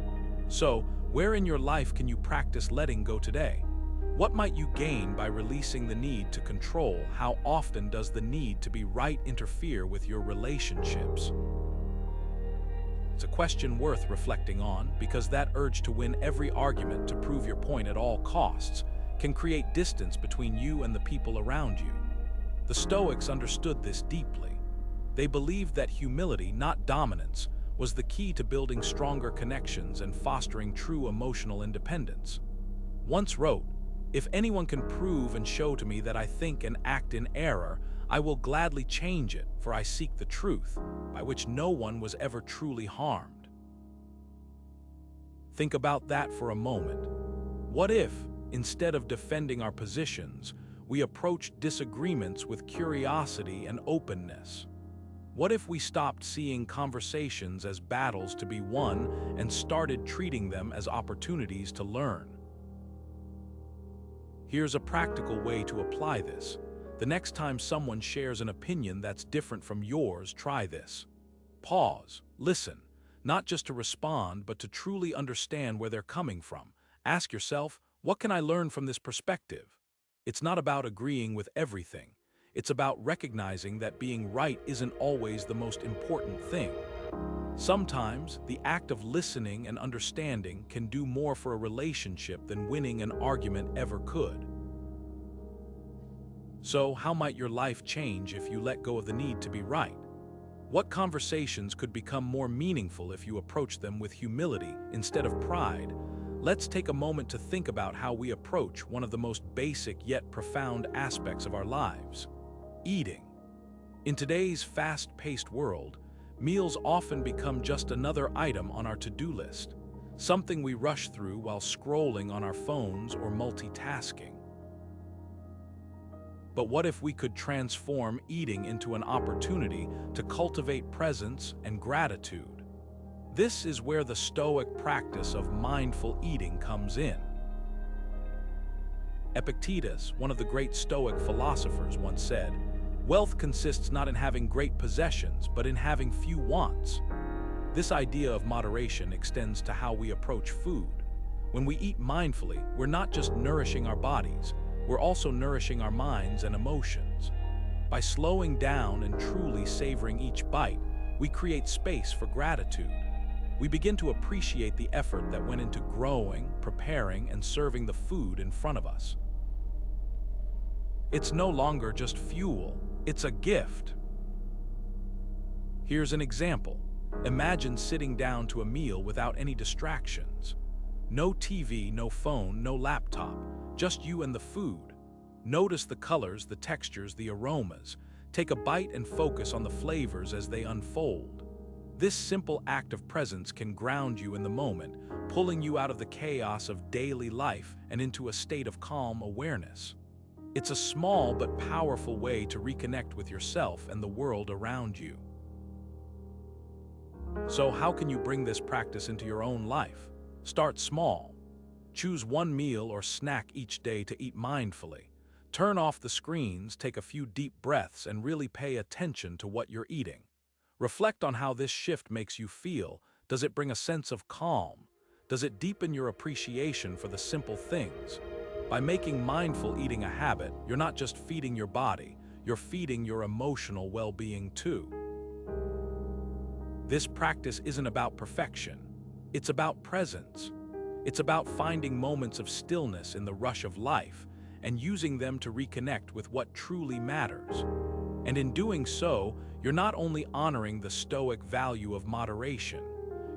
So, where in your life can you practice letting go today? What might you gain by releasing the need to control? How often does the need to be right interfere with your relationships? It's a question worth reflecting on, because that urge to win every argument to prove your point at all costs can create distance between you and the people around you. The Stoics understood this deeply. They believed that humility, not dominance, was the key to building stronger connections and fostering true emotional independence. Once wrote, "If anyone can prove and show to me that I think and act in error, I will gladly change it, for I seek the truth, by which no one was ever truly harmed." Think about that for a moment. What if, instead of defending our positions, we approached disagreements with curiosity and openness? What if we stopped seeing conversations as battles to be won and started treating them as opportunities to learn? Here's a practical way to apply this. The next time someone shares an opinion that's different from yours, try this. Pause, listen, not just to respond, but to truly understand where they're coming from. Ask yourself, what can I learn from this perspective? It's not about agreeing with everything. It's about recognizing that being right isn't always the most important thing. Sometimes, the act of listening and understanding can do more for a relationship than winning an argument ever could. So, how might your life change if you let go of the need to be right? What conversations could become more meaningful if you approach them with humility instead of pride? Let's take a moment to think about how we approach one of the most basic yet profound aspects of our lives: eating. In today's fast-paced world, meals often become just another item on our to-do list, something we rush through while scrolling on our phones or multitasking. But what if we could transform eating into an opportunity to cultivate presence and gratitude? This is where the Stoic practice of mindful eating comes in. Epictetus, one of the great Stoic philosophers, once said, "Wealth consists not in having great possessions, but in having few wants." This idea of moderation extends to how we approach food. When we eat mindfully, we're not just nourishing our bodies, we're also nourishing our minds and emotions. By slowing down and truly savoring each bite, we create space for gratitude. We begin to appreciate the effort that went into growing, preparing, and serving the food in front of us. It's no longer just fuel, it's a gift. Here's an example. Imagine sitting down to a meal without any distractions. No TV, no phone, no laptop, just you and the food. Notice the colors, the textures, the aromas. Take a bite and focus on the flavors as they unfold. This simple act of presence can ground you in the moment, pulling you out of the chaos of daily life and into a state of calm awareness. It's a small but powerful way to reconnect with yourself and the world around you. So how can you bring this practice into your own life? Start small. Choose one meal or snack each day to eat mindfully. Turn off the screens, take a few deep breaths, and really pay attention to what you're eating. Reflect on how this shift makes you feel. Does it bring a sense of calm? Does it deepen your appreciation for the simple things? By making mindful eating a habit, you're not just feeding your body, you're feeding your emotional well-being too. This practice isn't about perfection. It's about presence. It's about finding moments of stillness in the rush of life and using them to reconnect with what truly matters. And in doing so, you're not only honoring the Stoic value of moderation,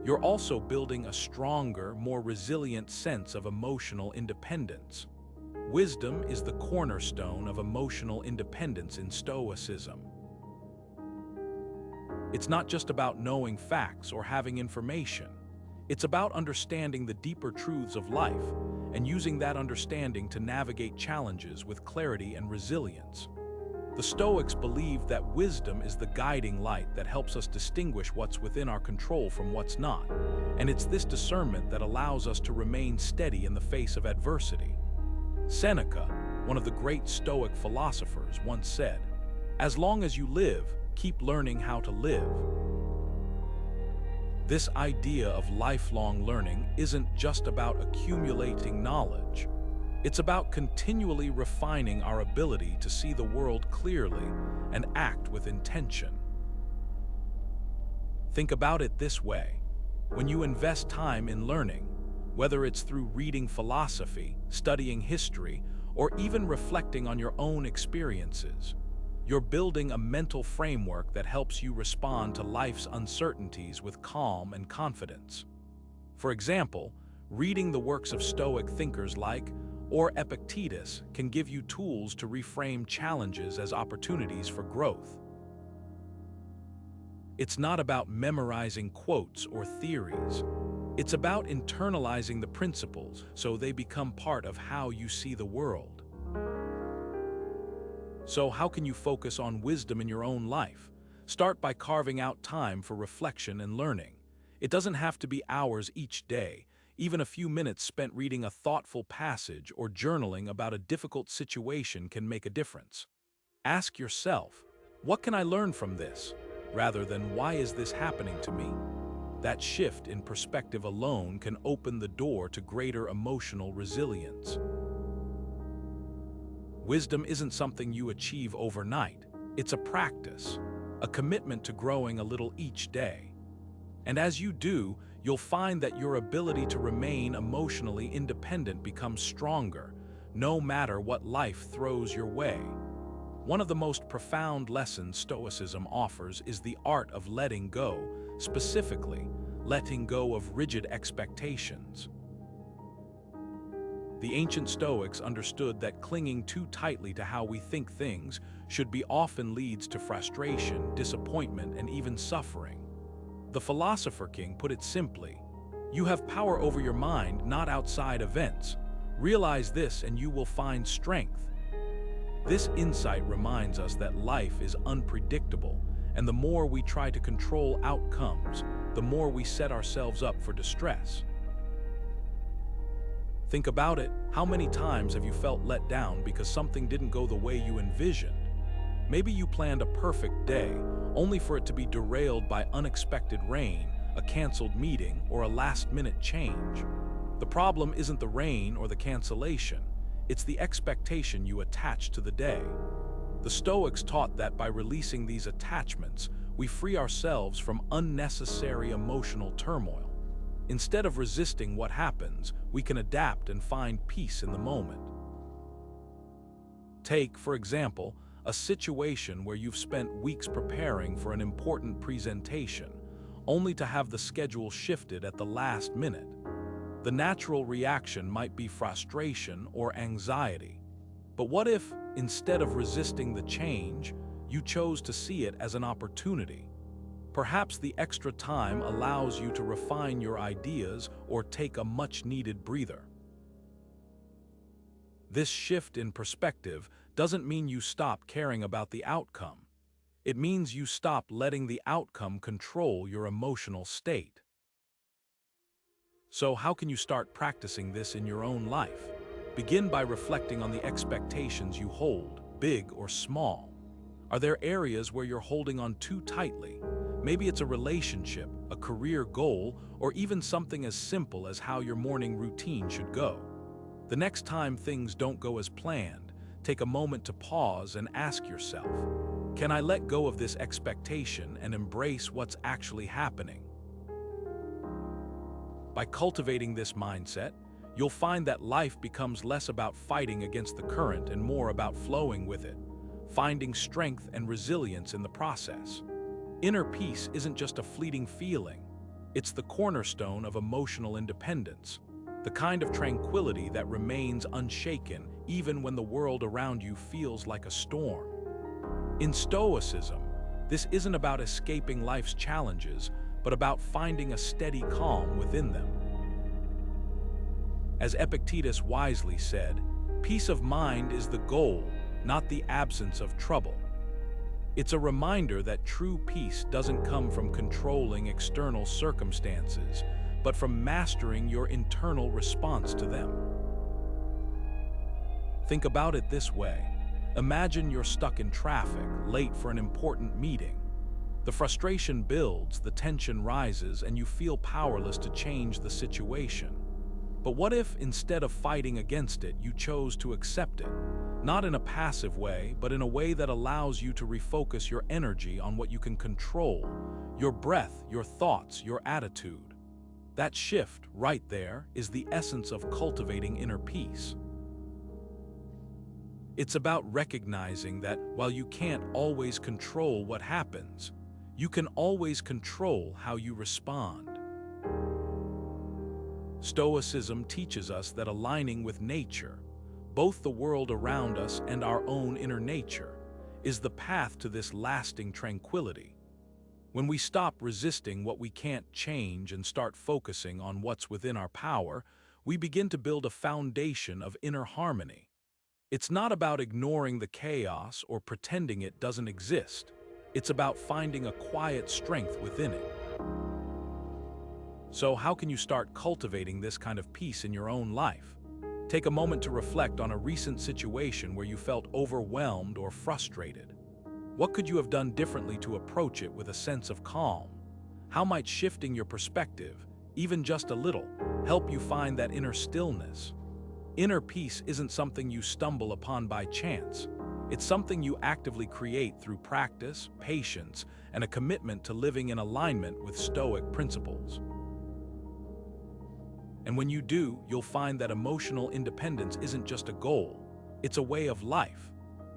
you're also building a stronger, more resilient sense of emotional independence. Wisdom is the cornerstone of emotional independence in Stoicism. It's not just about knowing facts or having information. It's about understanding the deeper truths of life and using that understanding to navigate challenges with clarity and resilience. The Stoics believed that wisdom is the guiding light that helps us distinguish what's within our control from what's not, and it's this discernment that allows us to remain steady in the face of adversity. Seneca, one of the great Stoic philosophers, once said, "As long as you live, keep learning how to live." This idea of lifelong learning isn't just about accumulating knowledge. It's about continually refining our ability to see the world clearly and act with intention. Think about it this way. When you invest time in learning, whether it's through reading philosophy, studying history, or even reflecting on your own experiences, you're building a mental framework that helps you respond to life's uncertainties with calm and confidence. For example, reading the works of Stoic thinkers like or Epictetus can give you tools to reframe challenges as opportunities for growth. It's not about memorizing quotes or theories. It's about internalizing the principles so they become part of how you see the world. So how can you focus on wisdom in your own life? Start by carving out time for reflection and learning. It doesn't have to be hours each day. Even a few minutes spent reading a thoughtful passage or journaling about a difficult situation can make a difference. Ask yourself, what can I learn from this? Rather than, why is this happening to me? That shift in perspective alone can open the door to greater emotional resilience. Wisdom isn't something you achieve overnight. It's a practice, a commitment to growing a little each day. And as you do, you'll find that your ability to remain emotionally independent becomes stronger, no matter what life throws your way. One of the most profound lessons Stoicism offers is the art of letting go, specifically, letting go of rigid expectations. The ancient Stoics understood that clinging too tightly to how we think things should be often leads to frustration, disappointment, and even suffering. The philosopher king put it simply, "You have power over your mind, not outside events. Realize this and you will find strength." This insight reminds us that life is unpredictable, and the more we try to control outcomes, the more we set ourselves up for distress. Think about it. How many times have you felt let down because something didn't go the way you envisioned? Maybe you planned a perfect day, only for it to be derailed by unexpected rain, a canceled meeting, or a last-minute change. The problem isn't the rain or the cancellation, it's the expectation you attach to the day. The Stoics taught that by releasing these attachments, we free ourselves from unnecessary emotional turmoil. Instead of resisting what happens, we can adapt and find peace in the moment. Take, for example, a situation where you've spent weeks preparing for an important presentation, only to have the schedule shifted at the last minute. The natural reaction might be frustration or anxiety. But what if, instead of resisting the change, you chose to see it as an opportunity? Perhaps the extra time allows you to refine your ideas or take a much-needed breather. This shift in perspective doesn't mean you stop caring about the outcome. It means you stop letting the outcome control your emotional state. So how can you start practicing this in your own life? Begin by reflecting on the expectations you hold, big or small. Are there areas where you're holding on too tightly? Maybe it's a relationship, a career goal, or even something as simple as how your morning routine should go. The next time things don't go as planned, take a moment to pause and ask yourself, can I let go of this expectation and embrace what's actually happening? By cultivating this mindset, you'll find that life becomes less about fighting against the current and more about flowing with it, finding strength and resilience in the process. Inner peace isn't just a fleeting feeling. It's the cornerstone of emotional independence, the kind of tranquility that remains unshaken even when the world around you feels like a storm. In Stoicism, this isn't about escaping life's challenges, but about finding a steady calm within them. As Epictetus wisely said, peace of mind is the goal, not the absence of trouble. It's a reminder that true peace doesn't come from controlling external circumstances, but from mastering your internal response to them. Think about it this way. Imagine you're stuck in traffic, late for an important meeting. The frustration builds, the tension rises, and you feel powerless to change the situation. But what if, instead of fighting against it, you chose to accept it? Not in a passive way, but in a way that allows you to refocus your energy on what you can control, your breath, your thoughts, your attitude. That shift, right there, is the essence of cultivating inner peace. It's about recognizing that while you can't always control what happens, you can always control how you respond. Stoicism teaches us that aligning with nature, both the world around us and our own inner nature, is the path to this lasting tranquility. When we stop resisting what we can't change and start focusing on what's within our power, we begin to build a foundation of inner harmony. It's not about ignoring the chaos or pretending it doesn't exist. It's about finding a quiet strength within it. So how can you start cultivating this kind of peace in your own life? Take a moment to reflect on a recent situation where you felt overwhelmed or frustrated. What could you have done differently to approach it with a sense of calm? How might shifting your perspective, even just a little, help you find that inner stillness? Inner peace isn't something you stumble upon by chance. It's something you actively create through practice, patience, and a commitment to living in alignment with Stoic principles. And when you do, you'll find that emotional independence isn't just a goal, it's a way of life.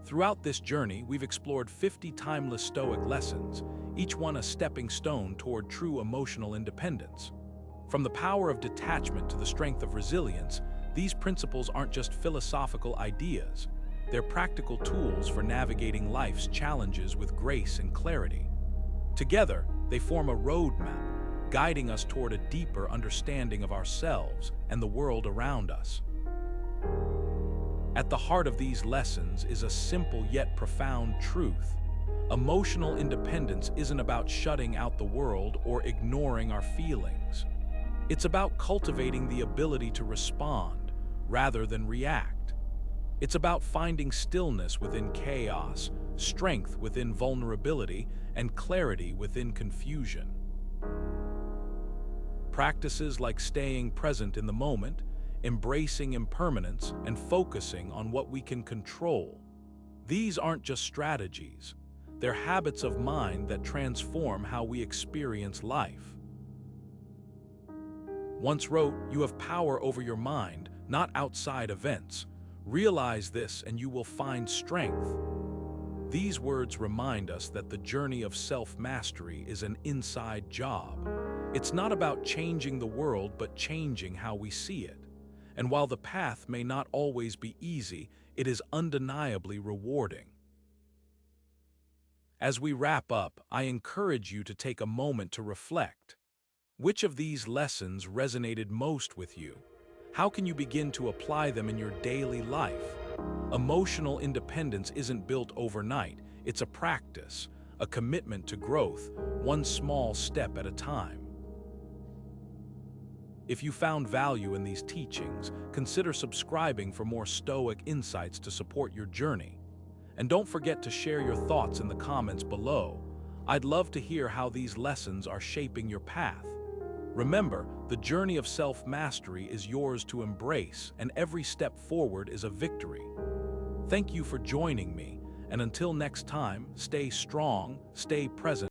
Throughout this journey, we've explored 50 timeless Stoic lessons, each one a stepping stone toward true emotional independence. From the power of detachment to the strength of resilience, These principles aren't just philosophical ideas, they're practical tools for navigating life's challenges with grace and clarity. Together, they form a roadmap, guiding us toward a deeper understanding of ourselves and the world around us. At the heart of these lessons is a simple yet profound truth. Emotional independence isn't about shutting out the world or ignoring our feelings. It's about cultivating the ability to respond rather than react. It's about finding stillness within chaos, strength within vulnerability, and clarity within confusion. Practices like staying present in the moment, embracing impermanence, and focusing on what we can control. These aren't just strategies, they're habits of mind that transform how we experience life. Once wrote, "You have power over your mind, not outside events. Realize this and you will find strength." These words remind us that the journey of self-mastery is an inside job. It's not about changing the world, but changing how we see it. And while the path may not always be easy, it is undeniably rewarding. As we wrap up, I encourage you to take a moment to reflect. Which of these lessons resonated most with you? How can you begin to apply them in your daily life? Emotional independence isn't built overnight. It's a practice, a commitment to growth, one small step at a time. If you found value in these teachings, consider subscribing for more Stoic insights to support your journey. And don't forget to share your thoughts in the comments below. I'd love to hear how these lessons are shaping your path. Remember, the journey of self-mastery is yours to embrace, and every step forward is a victory. Thank you for joining me, and until next time, stay strong, stay present.